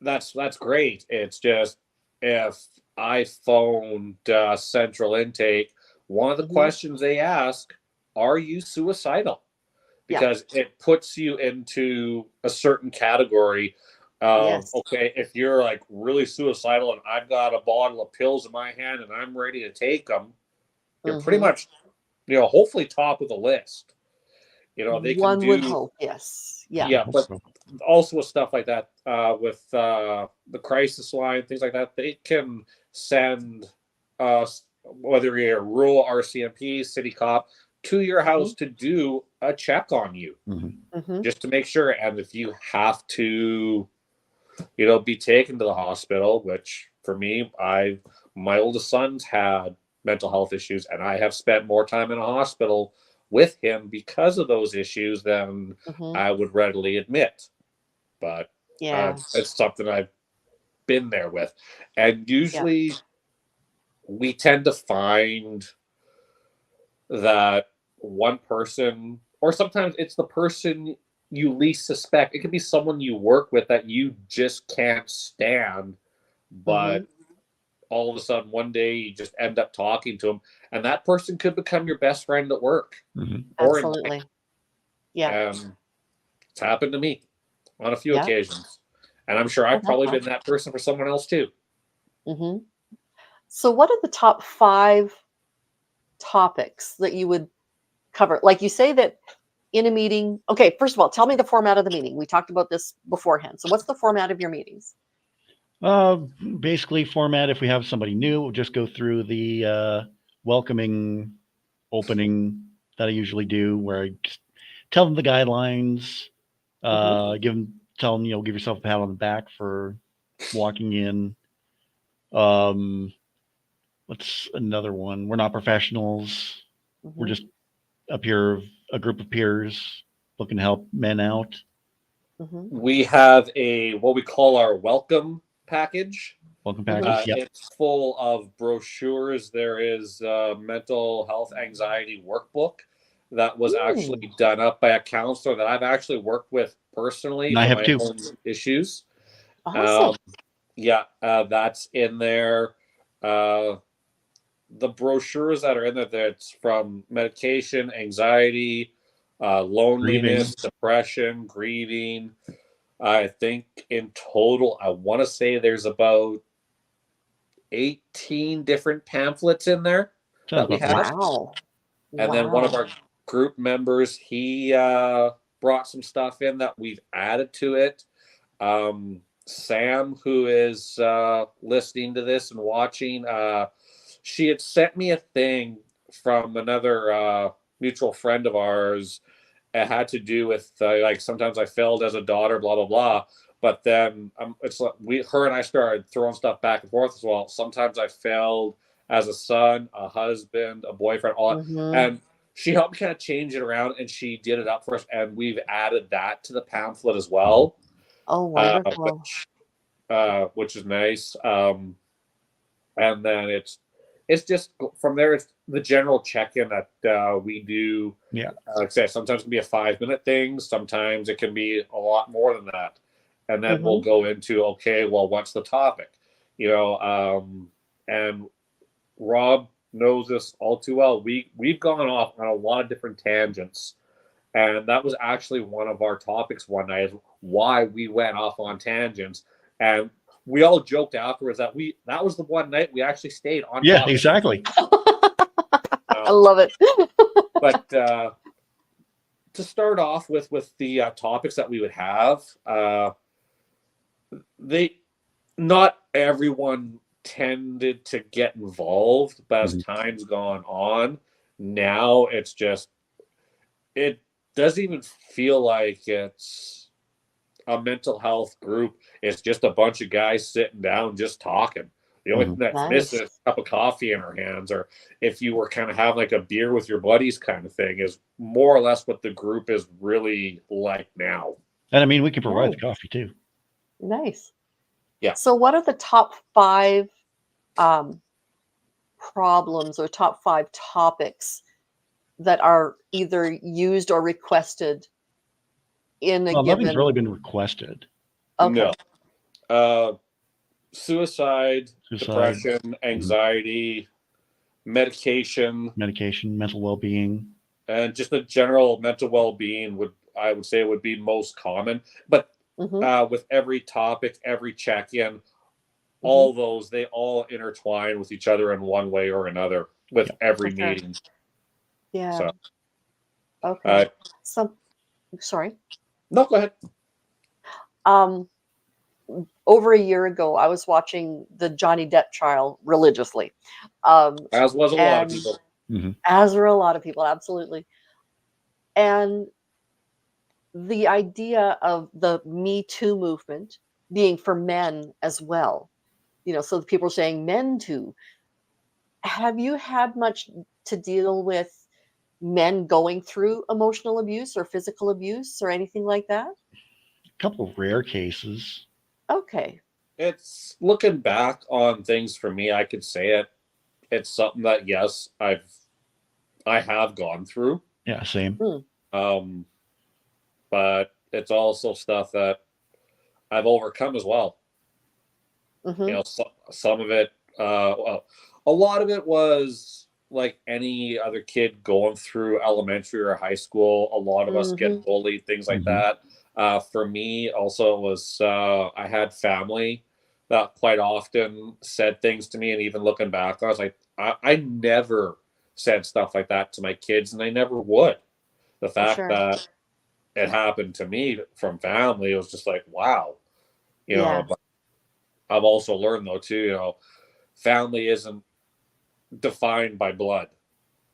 that's great. It's just, if I phoned Central Intake, one of the questions they ask, are you suicidal? Because it puts you into a certain category of, okay, if you're like really suicidal and I've got a bottle of pills in my hand and I'm ready to take them, you're pretty much, hopefully top of the list. They can One do, would hope, yes. Yeah, but also with stuff like that, with the crisis line, things like that, they can send whether you're a rural RCMP, city cop, to your house to do a check on you, just to make sure. And if you have to, be taken to the hospital, which for me, my oldest son's had mental health issues, and I have spent more time in a hospital with him because of those issues than I would readily admit. But it's something I've been there with. And usually we tend to find that one person, or sometimes it's the person you least suspect. It could be someone you work with that you just can't stand, but all of a sudden one day you just end up talking to them, and that person could become your best friend at work or in life. Absolutely. Yeah. It's happened to me on a few Yeah. occasions, and I'm sure Oh, I've that's probably awesome. been that person for someone else too. hmm So, what are the top 5 topics that you would cover? Like you say that in a meeting. Okay, first of all, tell me the format of the meeting. We talked about this beforehand. So, what's the format of your meetings? Basically, format, if we have somebody new, we'll just go through the welcoming opening that I usually do, where I just tell them the guidelines, tell them, give yourself a pat on the back for walking in. What's another one? We're not professionals. We're hmm just up here, a group of peers looking to help men out. hmm We have what we call our welcome package. Welcome package. Yep. It's full of brochures. There is a mental health anxiety workbook that was actually done up by a counselor that I've actually worked with personally And I for have my too. own issues. Awesome. That's in there. The brochures that are in there, that's from medication, anxiety, loneliness, depression, grieving. I think in total, I want to say there's about 18 different pamphlets in there Sounds that we about right. have. Wow. And then one of Wow. our group members, he brought some stuff in that we've added to it. Sam, who is listening to this and watching, she had sent me a thing from another mutual friend of ours. It had to do with like sometimes I failed as a daughter, blah blah blah. But then it's like her and I started throwing stuff back and forth as well. Sometimes I failed as a son, a husband, a boyfriend, all that. hmm And she helped me kind of change it around, and she did it up for us, and we've added that to the pamphlet as well, Oh, wonderful. which is nice. And then it's just from there. It's the general check-in that we do. Yeah. Like I said, sometimes it can be a 5-minute thing. Sometimes it can be a lot more than that. And then we'll go into, okay, well, what's the topic? And Rob knows this all too well. We've gone off on a lot of different tangents. And that was actually one of our topics one night, is why we went off on tangents. And we all joked afterwards that that was the one night we actually stayed on Yeah, topic. exactly. I love it. But to start off with the topics that we would have, not everyone tended to get involved, but as time's gone on, now it doesn't even feel like it's a mental health group. It's just a bunch of guys sitting down just talking. The only thing that's missing is a cup of coffee in our hands, or if you were kind of having like a beer with your buddies kind of thing, is more or less what the group is really like now. And I mean, we can provide the coffee too. Nice. Yeah. So, what are the top 5 problems or top 5 topics that are either used or requested in a Well, given? nothing's really been requested. Okay. No. Suicide, depression, anxiety, medication, mental well-being, and just the general mental well-being I would say would be most common. But with every topic, every check-in, all those, they all intertwine with each other in one way or another with every meeting. Yeah. So, okay. Sorry. No, go ahead. Over a year ago, I was watching the Johnny Depp trial religiously. As was a lot of people. As were a lot of people, absolutely. And the idea of the Me Too movement being for men as well, so the people are saying men too. Have you had much to deal with men going through emotional abuse or physical abuse or anything like that? A couple of rare cases. Okay. It's looking back on things for me, I could say it's something that, yes, I have gone through. Yeah, same. But it's also stuff that I've overcome as well. Some of it Well, a lot of it was like any other kid going through elementary or high school. A lot of us Mm-hmm. get bullied, things like Mhm. that. For me, also was I had family that quite often said things to me, and even looking back, I was like, I never said stuff like that to my kids, and I never would. The For fact sure. that it happened to me from family, it was just like, wow, you know. Yeah. But I've also learned though too, family isn't defined by blood.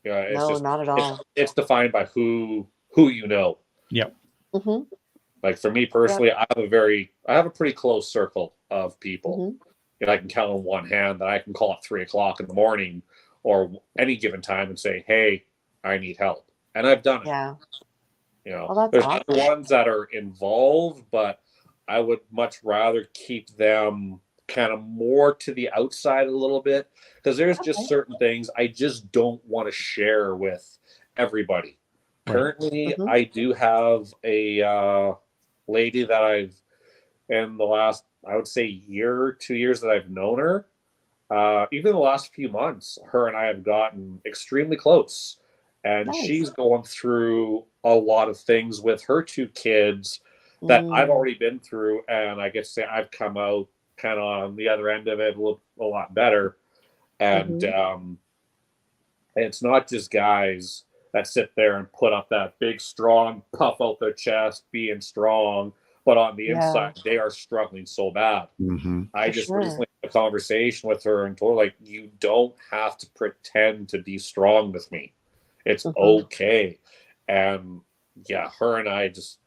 It's No, just not at it's all. it's defined by who you know. Yep. Mm-hmm. Like for me Yep. personally, I have a pretty close circle of people. Mm-hmm. I can count on one hand that I can call at 3 o'clock in the morning or any given time and say, "Hey, I need help," and I've done it. Yeah. Well, that's There's other awesome. ones that are involved, but I would much rather keep them kind of more to the outside a little bit because there's just Okay. certain things I just don't want to share with everybody. Right. Currently, Mm-hmm. I do have a lady that I've in the last, I would say, year, 2 years that I've known her. Even the last few months, her and I have gotten extremely close. And Nice. she's going through a lot of things with her two kids that I've Mm. already been through. And I guess say I've come out kind of on the other end of it a lot better. And Mm-hmm. it's not just guys that sit there and put up that big, strong, puff out their chest, being strong. But on the Yeah, inside, they are struggling so bad. Mhm. I for just sure. recently had a conversation with her and told her, like, you don't have to pretend to be strong with me. It's Mm-hmm. okay. And yeah, her and I just,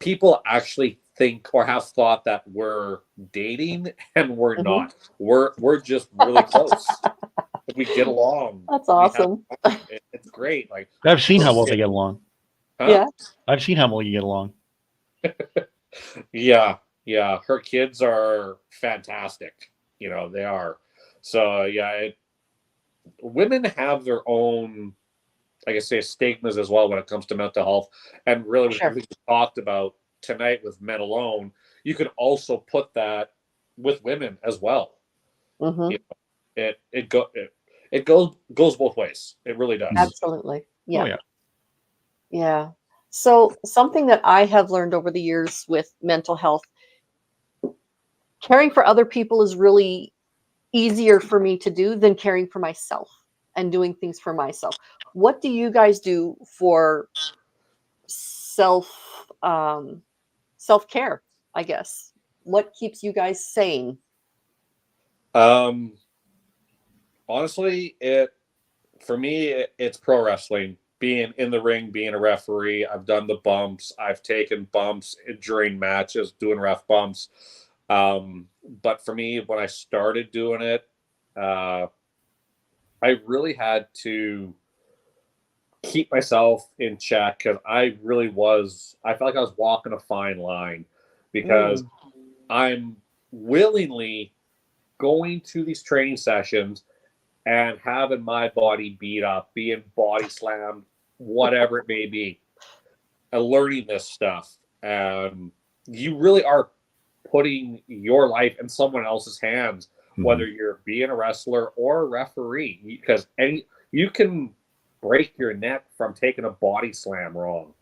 people actually think or have thought that we're dating and we're Mm-hmm. not. We're just really close. We get along. That's We have awesome. fun. It's great. Like I've seen her how well they kid, get along. huh? Yeah. I've seen how well you get along. Yeah, yeah. Her kids are fantastic. They are. So yeah, women have their own, like I say, stigmas as well when it comes to mental health. And really, For with sure. everything we talked about tonight with men alone, you could also put that with women as well. Mm-hmm. You it goes both ways. It really Mhm. does. Absolutely. Oh Yeah. yeah. Yeah. So something that I have learned over the years with mental health, caring for other people is really easier for me to do than caring for myself and doing things for myself. What do you guys do for self self-care, I guess? What keeps you guys sane? Um, Honestly, for me, it's pro wrestling. Being in the ring, being a referee, I've done the bumps. I've taken bumps during matches, doing ref bumps. But for me, when I started doing it, uh, I really had to keep myself in check because I felt like I was walking a fine line because Mm, I'm willingly going to these training sessions and having my body beat up, being body slammed, whatever it may be, and learning this stuff. You really are putting your life in someone else's hands, Mhm. whether you're being a wrestler or a referee, because you can break your neck from taking a body slam wrong.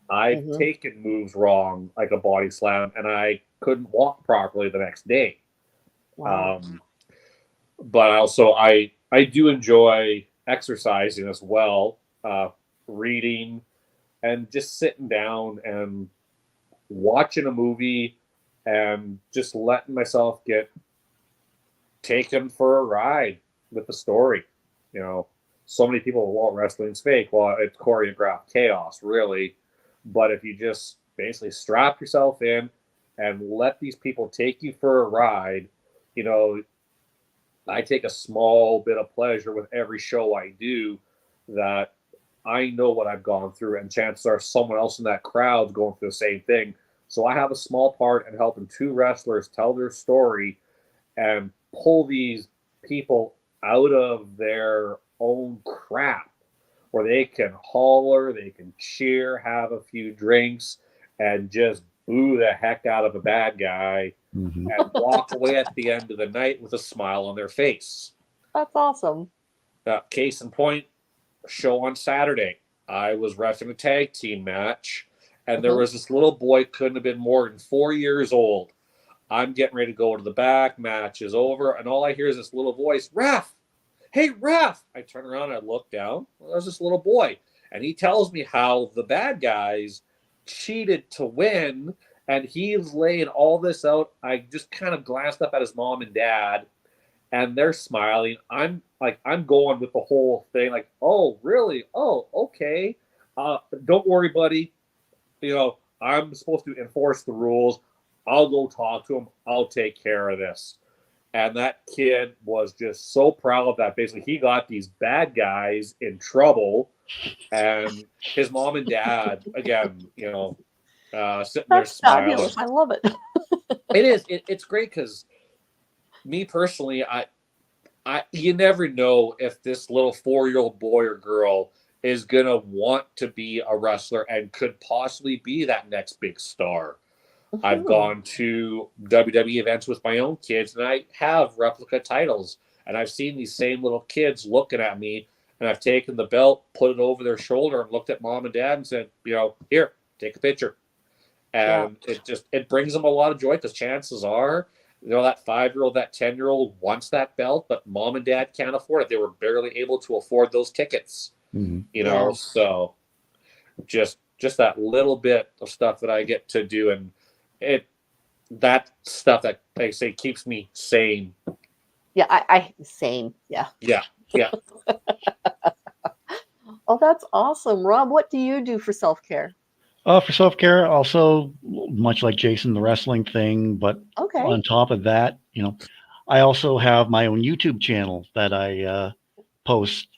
I've mhm. taken moves wrong, like a body slam, and I couldn't walk properly the next day. Wow. Um, but also I do enjoy exercising as well, reading and just sitting down and watching a movie and just letting myself get taken for a ride with the story. You know, so many people, well, wrestling's fake. Well, it's choreographed chaos, really. But if you just basically strap yourself in and let these people take you for a ride, you know, I take a small bit of pleasure with every show I do that I know what I've gone through, and chances are someone else in that crowd's going through the same thing. So I have a small part in helping two wrestlers tell their story and pull these people out of their own crap where they can holler, they can cheer, have a few drinks, and just boo the heck out of a bad guy Mhm. and walk away at the end of the night with a smile on their face. That's awesome. Case in point, show on Saturday. I was wrestling a tag team match, and there Mhm. was this little boy, couldn't have been more than 4 years old. I'm getting ready to go to the back, match is over, and all I hear is this little voice, Ref! Hey, Ref! I turn around and I look down. Well, there's this little boy, and he tells me how the bad guys cheated to win, and he's laying all this out. I just kind of glanced up at his mom and dad, and they're smiling. I'm going with the whole thing, like, oh, really? Oh, okay. Don't worry, buddy. I'm supposed to enforce the rules. I'll go talk to him. I'll take care of this. And that kid was just so proud that basically he got these bad guys in trouble. And his mom and dad, again, sitting there That's smiling. fabulous. I love it. It is. It's great because me personally, you never know if this little 4-year-old boy or girl is gonna want to be a wrestler and could possibly be that next big star. I've Mhm. gone to WWE events with my own kids, and I have replica titles, and I've seen these same little kids looking at me, and I've taken the belt, put it over their shoulder, and looked at mom and dad and said, here, take a picture. Yeah. And it brings them a lot of joy because chances are, that 5-year-old, that 10-year-old wants that belt, but mom and dad can't afford it. They were barely able to afford those tickets. Mhm. Yeah. So just that little bit of stuff that I get to do, and that stuff that they say keeps me sane. Yeah. I same. Yeah. Yeah. Oh, that's awesome. Rob, what do you do for self-care? For self-care, also much like Jason, the wrestling thing, but Okay. on top of that, I also have my own YouTube channel that I post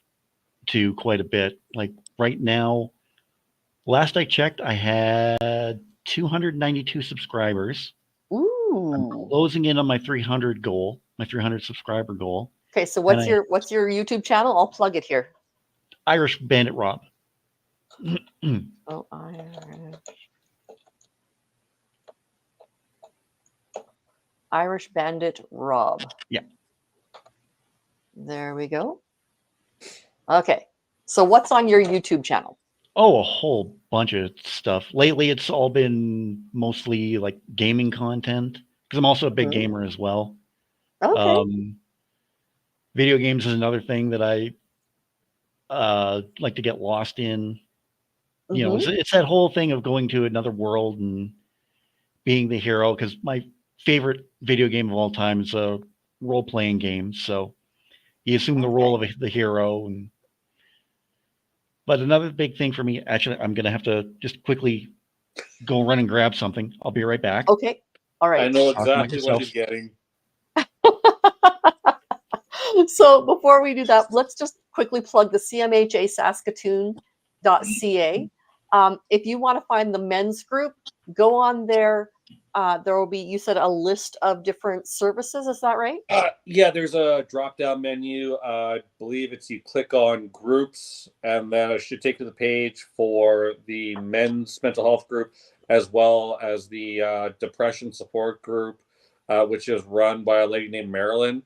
to quite a bit. Like right now, last I checked, I had 292 subscribers. I'm Ooh. closing in on my 300 goal, my 300 subscriber goal. Okay, so And what's your YouTube channel? I'll plug it here. Irish Bandit Rob. Oh, Irish Bandit Rob. Yeah. There we go. Okay. So what's on your YouTube channel? Oh, a whole bunch of stuff. Lately, it's all been mostly like gaming content because I'm also a big Mhm. gamer as well. Okay. Video games is another thing that I like to get lost in. Mhm. It's that whole thing of going to another world and being the hero. Because my favorite video game of all time is a role-playing game. So you assume the role Okay. of the hero. But another big thing for me, actually, I'm going to have to just quickly go run and grab something. I'll be right back. Okay. All I right. know Talk about exactly what yourself. he's getting. So before we do that, let's just quickly plug the cmhasaskatoon.ca. If you want to find the men's group, go on there. There will be, you said, a list of different services. Is that right? Yeah, there's a drop-down menu. I believe you click on groups, and then it should take you to the page for the men's mental health group, as well as the depression support group, which is run by a lady named Marilyn.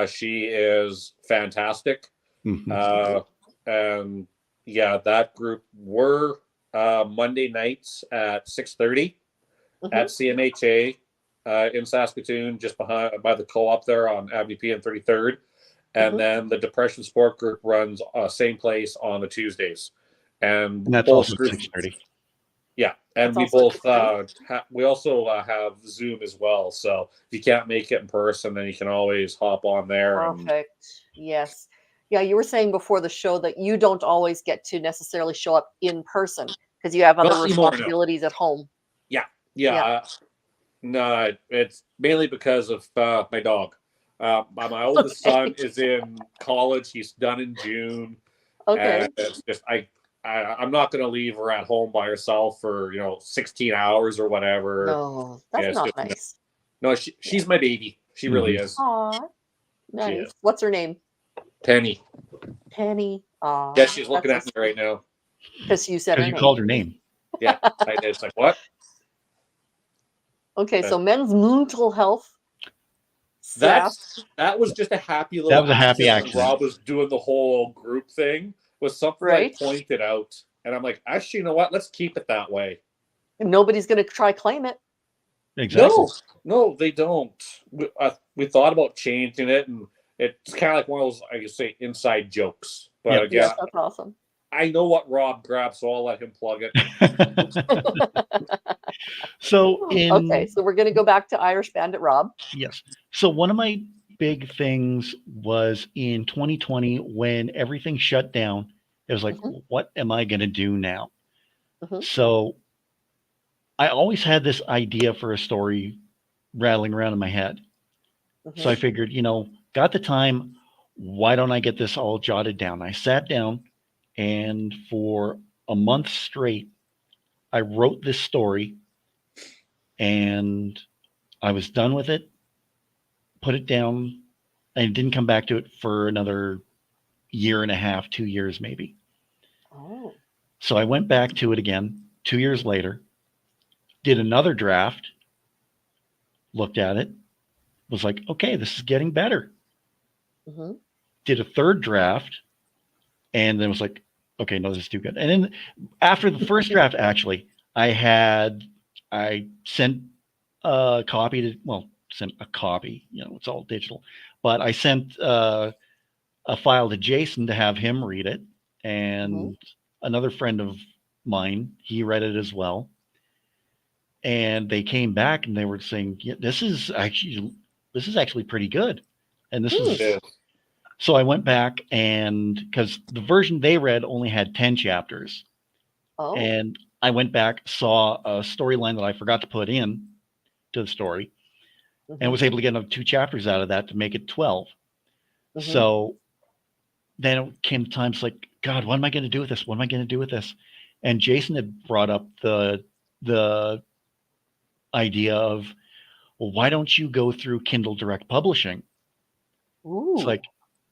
She is fantastic. Mhm. And yeah, that group were Monday nights at 6:30 at Mhm. CMHA in Saskatoon, just by the co-op there on Avenue P and 33rd. And Mhm. then the Depression Support Group runs same place on the Tuesdays, and And that's both also groups. 6:30. Yeah, and That's we also both 6:30. we also have Zoom as well. So if you can't make it in person, then you can always hop on there. And Perfect. Yes. Yeah, you were saying before the show that you don't always get to necessarily show up in person because you have other not anymore, no. responsibilities at home. Yeah, Yeah. no, it's mainly because of my dog. My oldest son is in college. He's done in June, Okay. and it's just I'm not going to leave her at home by herself for 16 hours or whatever. No, Yeah, that's it's not just nice. no. Yeah. She's my baby. She really Mhm. is. Aw, She nice. is. What's her name? Penny. Penny. Aw, Yeah, she's looking that's at me right now. because you said Because her you name. called her name. Yeah, I did. It's like what? Okay, so men's mental health staff. That was just a happy That little was a happy accident when accident. Rob was doing the whole group thing. Was something Right. I pointed out, and I'm like, actually, you know what? Let's keep it that way. Nobody's going to try claim it. Exactly. No, they don't. We thought about changing it, and it's kind of like one of those, I guess, say, inside jokes. But Yep. again, Yes, that's awesome. I know what Rob grabs, so I'll let him plug it. So Okay, so we're going to go back to Irish Bandit Rob. yes. So one of my big things was in 2020 when everything shut down. It was like, what am I going to do now? So I always had this idea for a story rattling around in my head. So I figured, got the time. Why don't I get this all jotted down? I sat down, and for a month straight, I wrote this story, and I was done with it, put it down, and didn't come back to it for another year and a half, 2 years maybe. Oh. So I went back to it again 2 years later, did another draft, looked at it, was like, okay, this is getting better. Did a third draft, and then was like, okay, no, this is too good. And then after the first draft, actually, I sent a copy sent a copy, it's all digital, but I sent a file to Jason to have him read it. And another friend of mine, he read it as well. And they came back and they were saying, yeah, this is actually pretty good. And this is, so I went back, and because the version they read only had 10 chapters. Oh. And I went back, saw a storyline that I forgot to put in to the story, and was able to get another 2 chapters out of that to make it 12. So then it came times like, God, what am I going to do with this? What am I going to do with this? And Jason had brought up the idea of, well, why don't you go through Kindle Direct Publishing? It's like,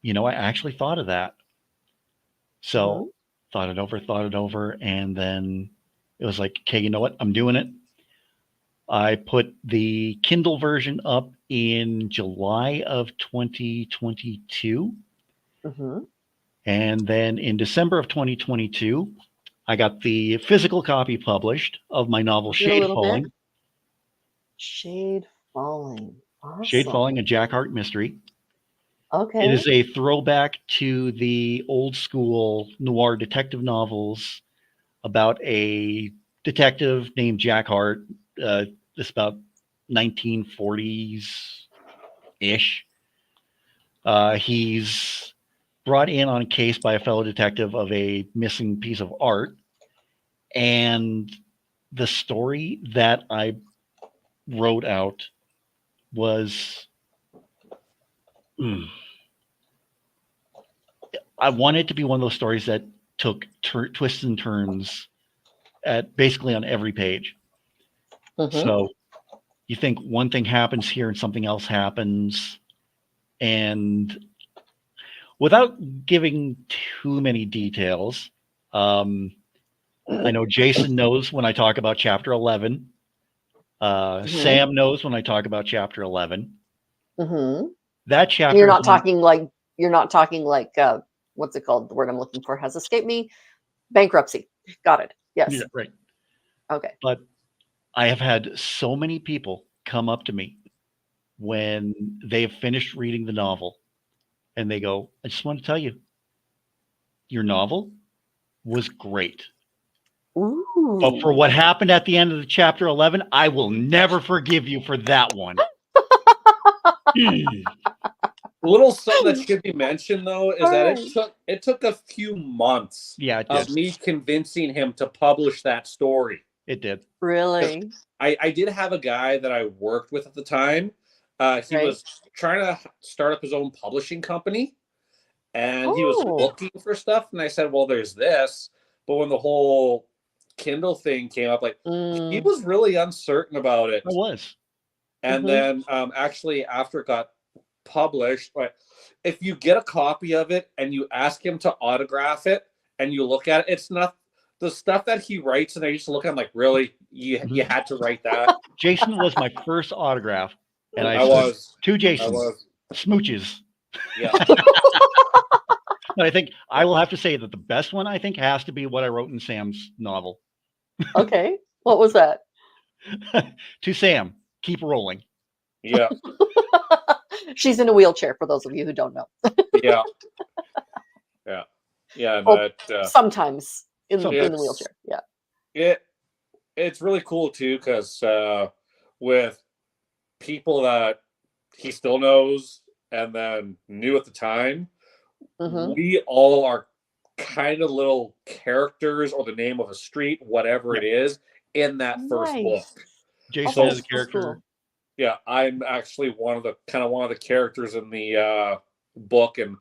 I actually thought of that. So thought it over, and then it was like, okay, you know what? I'm doing it. I put the Kindle version up in July of 2022. And then in December of 2022, I got the physical copy published of my novel Shade Falling. Shade Falling. Awesome. Shade Falling, a Jack Hart mystery. Okay. It is a throwback to the old school noir detective novels about a detective named Jack Hart. This about 1940s-ish. He's brought in on a case by a fellow detective of a missing piece of art. And the story that I wrote out was... I wanted it to be one of those stories that took twists and turns at basically on every page. So you think one thing happens here and something else happens, and without giving too many details, I know Jason knows when I talk about chapter 11. Sam knows when I talk about chapter 11. That chapter. You're not talking like what's it called? The word I'm looking for has escaped me. Bankruptcy. Got it. Yes. Yeah, right. Okay. But I have had so many people come up to me when they have finished reading the novel, and they go, I just want to tell you, your novel was great. Ooh. But for what happened at the end of the chapter 11, I will never forgive you for that one. A little something that should be mentioned, though, is that it took a few months of me convincing him to publish that story. It did. Really? I did have a guy that I worked with at the time. He was trying to start up his own publishing company, and he was looking for stuff. And I said, well, there's this. But when the whole Kindle thing came up, like he was really uncertain about it. I was. And then actually after it got published, like, if you get a copy of it and you ask him to autograph it and you look at it, it's not the stuff that he writes, and I used to look at him like, really, you had to write that? Jason was my first autograph, and I I said, was, to I Jason, was, smooches. yeah. But I think I will have to say that the best one I think has to be what I wrote in Sam's novel. Okay. What was that? To Sam, keep rolling. Yeah, She's in a wheelchair, for those of you who don't know. yeah, yeah, yeah. Oh, That sometimes in the it's wheelchair. Yeah. it's really cool too, because with people that he still knows and then knew at the time, Mm-hmm. we all are kind of little characters or the name of a street, whatever it is, in that first book. Nice. Jason So- is a character. cool. Yeah, I'm actually one of the characters in the book, and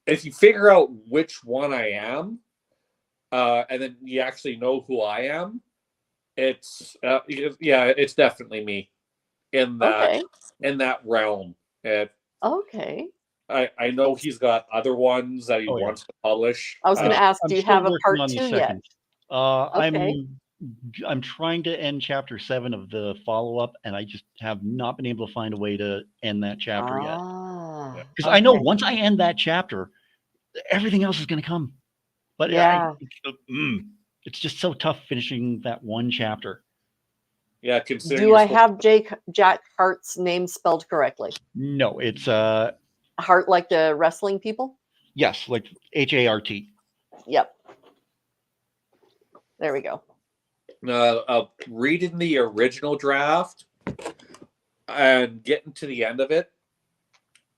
if you figure out which one I am, and then you actually know who I am, it's it's definitely me in Okay. that realm. And Okay. I know he's got other ones that he Oh, yeah. wants to publish. I was going to ask, I'm do you still have a working part on the 2 yet? second. Okay. I'm trying to end chapter 7 of the follow-up, and I just have not been able to find a way to end that chapter yet. Ah, Because I know okay. once I end that chapter, everything else is going to come. But Yeah. it's just so tough finishing that one chapter. Yeah, considering Do you're I supposed- have Jack Hart's name spelled correctly? No, it's Hart, like the wrestling people? yes, like Hart. Yep. There we go. reading the original draft and getting to the end of it,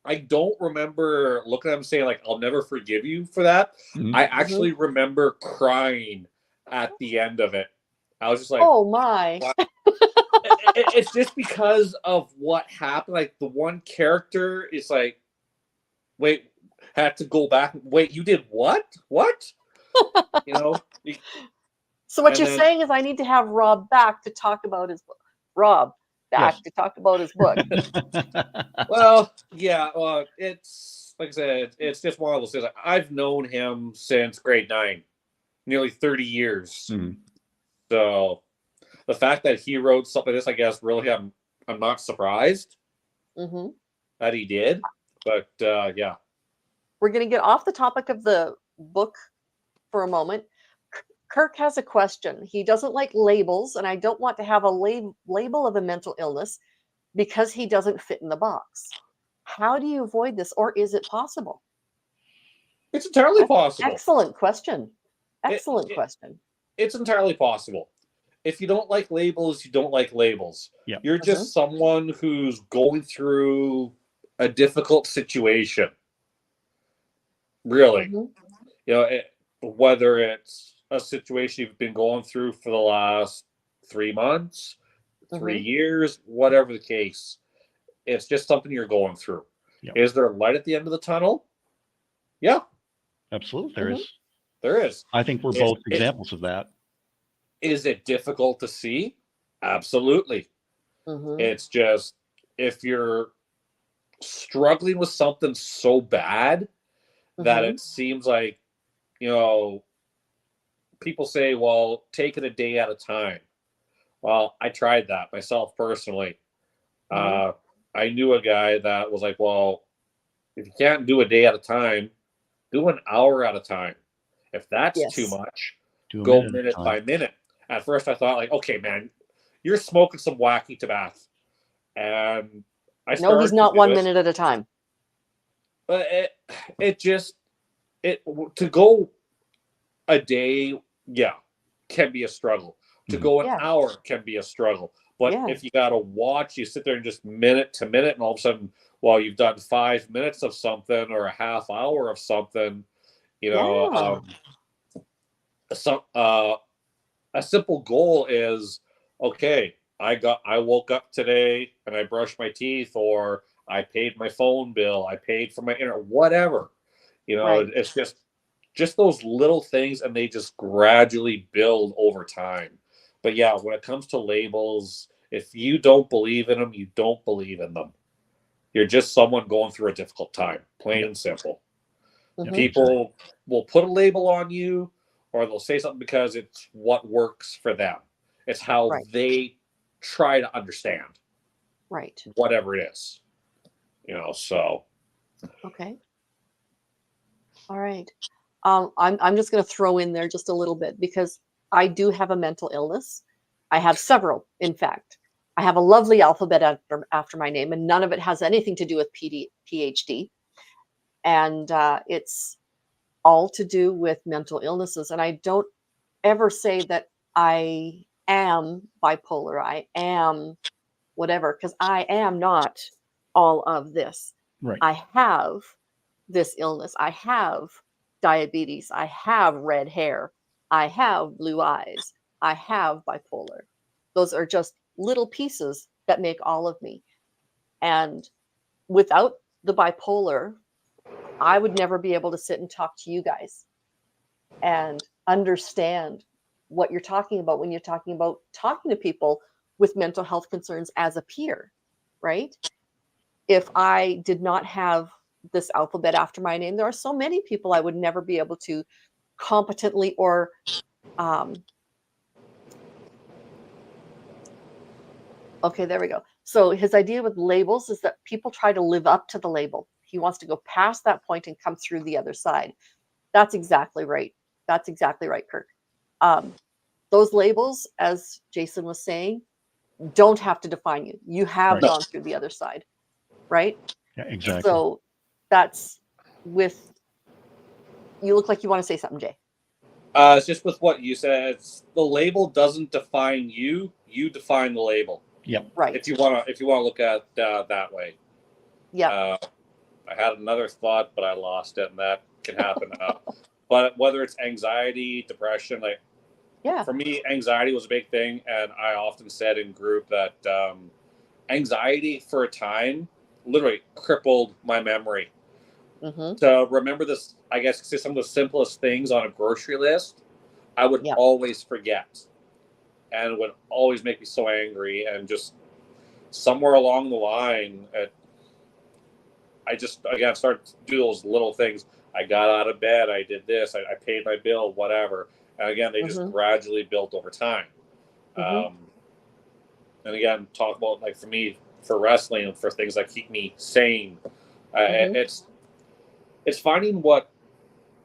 I don't remember looking at him saying like, "I'll never forgive you for that." Mhm. I actually remember crying at the end of it. I was just like, Oh my. Wow. It's just because of what happened. Like the one character is like, wait, had to go back. Wait, you did what? What? You know? So what And you're then- saying is I need to have Rob back to talk about his book. Rob back Yes. to talk about his book. Well, yeah. It's like I said, it's just one of those things. I've known him since grade 9, nearly 30 years. Mhm. So the fact that he wrote something like this, I guess, really, I'm not surprised Hmm. that he did. But yeah, We're going to get off the topic of the book for a moment. Kirk has a question. He doesn't like labels, and I don't want to have a label of a mental illness because he doesn't fit in the box. How do you avoid this, or is it possible? it's entirely possible. Excellent question. Excellent it- question. It's entirely possible. If you don't like labels, you don't like labels. Yep. You're just someone who's going through a difficult situation. Really. Mhm. You know, whether it's a situation you've been going through for the last 3 months, 3 years, whatever the case, it's just something you're going through. Yep. Is there a light at the end of the tunnel? Yeah, Absolutely, there is. there is. I think we're both examples of that. Is it difficult to see? Absolutely. Mhm. It's just if you're struggling with something so bad that Mhm. it seems like, you know, people say, well, take it a day at a time. Well, I tried that myself personally. Mhm. I knew a guy that was like, well, if you can't do a day at a time, do an hour at a time. If that's Yes. too much, Do a go minute at a minute time. by minute. At first, I thought like, okay, man, you're smoking some wacky tobacco, and I started. No, he's not to do 1 it, minute at a time. but it to go a day, yeah, can be a struggle. To Mhm. go an Yeah. hour can be a struggle. But Yeah. if you got to watch, you sit there and just minute to minute, and all of a sudden, well, you've done 5 minutes of something or a half hour of something, you know. A simple goal is, okay, I woke up today and I brushed my teeth, or I paid my phone bill, I paid for my internet, whatever. You know, Right. it's just those little things, and they just gradually build over time. But yeah, when it comes to labels, if you don't believe in them, you don't believe in them. You're just someone going through a difficult time, plain and simple. Mhm. People will put a label on you, or they'll say something because it's what works for them. It's how Right. they try to understand Right. whatever it is, so. Okay. All right. I'm just going to throw in there just a little bit because I do have a mental illness. I have several, in fact. I have a lovely alphabet after my name, and none of it has anything to do with PhD. And it's all to do with mental illnesses. And I don't ever say that I am bipolar. I am whatever, because I am not all of this. Right. I have this illness. I have diabetes. I have red hair. I have blue eyes. I have bipolar. Those are just little pieces that make all of me. And without the bipolar, I would never be able to sit and talk to you guys and understand what you're talking about when you're talking about talking to people with mental health concerns as a peer, right? If I did not have this alphabet after my name, there are so many people I would never be able to competently or okay, there we go. So his idea with labels is that people try to live up to the label. He wants to go past that point and come through the other side. That's exactly right. That's exactly right, Kirk. Those labels, as Jason was saying, don't have to define you. You have Right. gone through the other side, right? Yeah, exactly. So that's with, you look like you want to say something, Jay. It's just with what you said. The label doesn't define you. You define the label. Yep. Right. If you want to look at that way. Yeah. I had another thought, but I lost it, and that can happen. But whether it's anxiety, depression, like Yeah. for me, anxiety was a big thing, and I often said in group that anxiety for a time literally crippled my memory. Mm-hmm. To remember this, I guess, some of the simplest things on a grocery list, I would Yeah. always forget, and it would always make me so angry. And just somewhere along the line, I just again started to do those little things. I got out of bed, I did this, I paid my bill, whatever. And again, they just Mm-hmm. gradually built over time. Mm-hmm. And again, talk about like for me, for wrestling, and for things that keep me sane. Mm-hmm. It's finding what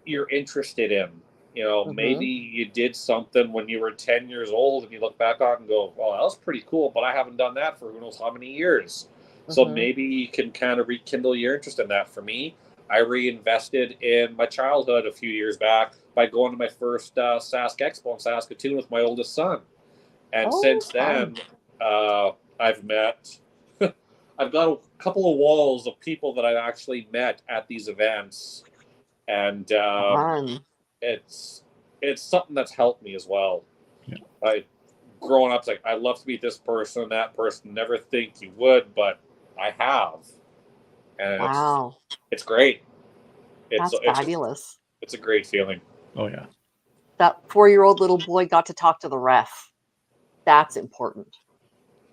you're interested in. Mm-hmm. Maybe you did something when you were 10 years old and you look back on and go, well, that was pretty cool, but I haven't done that for who knows how many years. So Mm-hmm. maybe you can kind of rekindle your interest in that. For me, I reinvested in my childhood a few years back by going to my first Sask Expo in Saskatoon with my oldest son. And since fun. then, I've met, I've got a couple of walls of people that I've actually met at these events. And Fun. it's something that's helped me as well. Yeah. Growing up, it's like I love to meet this person, that person. Never think you would, but I have, and Wow. it's great. That's fabulous. It's a great feeling. Oh yeah. That 4-year-old little boy got to talk to the ref. That's important.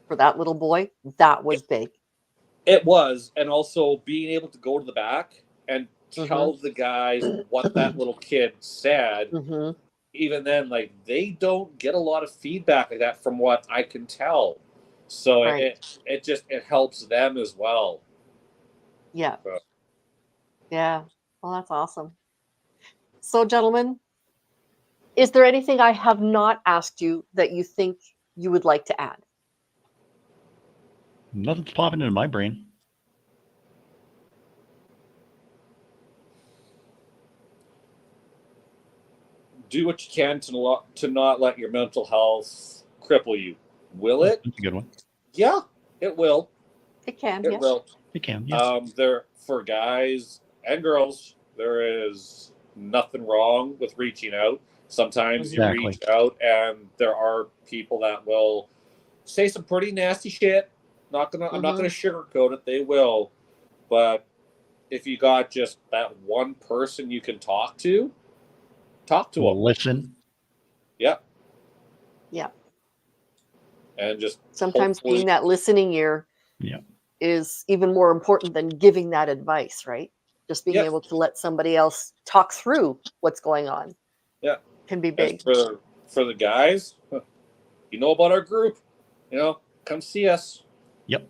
For that little boy, that was big. It was, and also being able to go to the back and tell Mm-hmm. the guys what that little kid said. Mm-hmm. Even then, like they don't get a lot of feedback like that from what I can tell. So Right. it helps them as well. Yeah. So. Yeah. Well, that's awesome. So, gentlemen, is there anything I have not asked you that you think you would like to add? Nothing's popping into my brain. Do what you can to not let your mental health cripple you. Will it? That's a good one. Yeah, it will. It can, It yes. will. It can. Yes. There for guys and girls, there is nothing wrong with reaching out. Sometimes you Exactly. reach out, and there are people that will say some pretty nasty shit. I'm not gonna sugarcoat it. They will, but if you got just that one person you can talk to them. Listen. Yeah. Yeah. And just Sometimes hopefully, being that listening ear Yeah. is even more important than giving that advice, right? Just being Yep. able to let somebody else talk through what's going on. Yeah. Can be As big. for the guys, you know about our group. Come see us. Yep.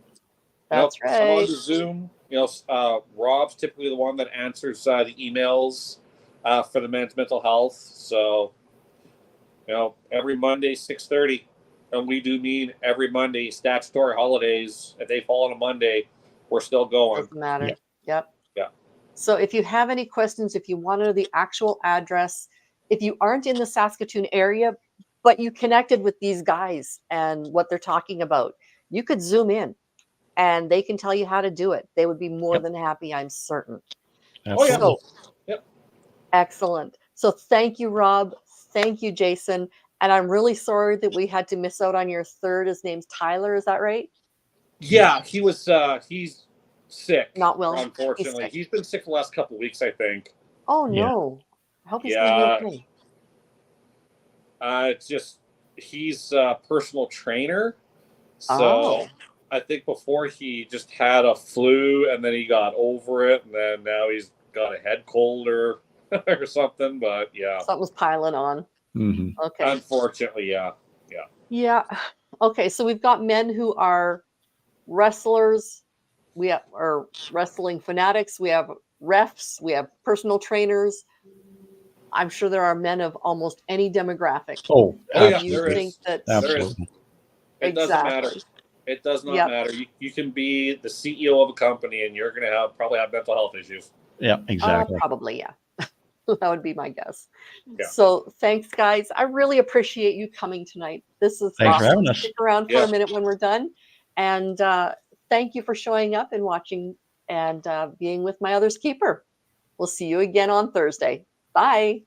That's Come on right. to Zoom. Rob's typically the one that answers the emails for the men's mental health. So, every Monday 6:30, and we do mean every Monday. Statutory holidays, if they fall on a Monday, we're still going. Doesn't matter. Yep. Yep. Yeah. So if you have any questions, if you want to know the actual address, if you aren't in the Saskatoon area, but you connected with these guys and what they're talking about, you could Zoom in and they can tell you how to do it. They would be more Yep. than happy, I'm certain. Oh yeah. Absolutely. Yep. Excellent. So thank you, Rob. Thank you, Jason. And I'm really sorry that we had to miss out on your third. His name's Tyler. Is that right? Yeah, he's sick. Not well. He's Unfortunately, sick. he's been sick the last couple of weeks, I think. Oh, Yeah. no. I hope he's going to be okay. It's just he's a personal trainer, so Oh. I think before he just had a flu and then he got over it, and then now he's got a head cold or something. But yeah, Something's piling on. Mhm. Okay. unfortunately, yeah. Yeah. Okay. So we've got men who are wrestlers. We have are wrestling fanatics. We have refs. We have personal trainers. I'm sure there are men of almost any demographic. Oh, Oh yeah, You there think is. that There is. absolutely. It doesn't matter. exactly? It does not Yep. matter. You can be the CEO of a company and you're going to probably have mental health issues. Yeah, exactly. Probably, yeah. That would be my guess. Yeah. So thanks, guys. I really appreciate you coming tonight. This is Thanks for awesome. having us. Stick around for Yeah. a minute when we're done. And thank you for showing up and watching and being with my other's keeper. We'll see you again on Thursday. Bye.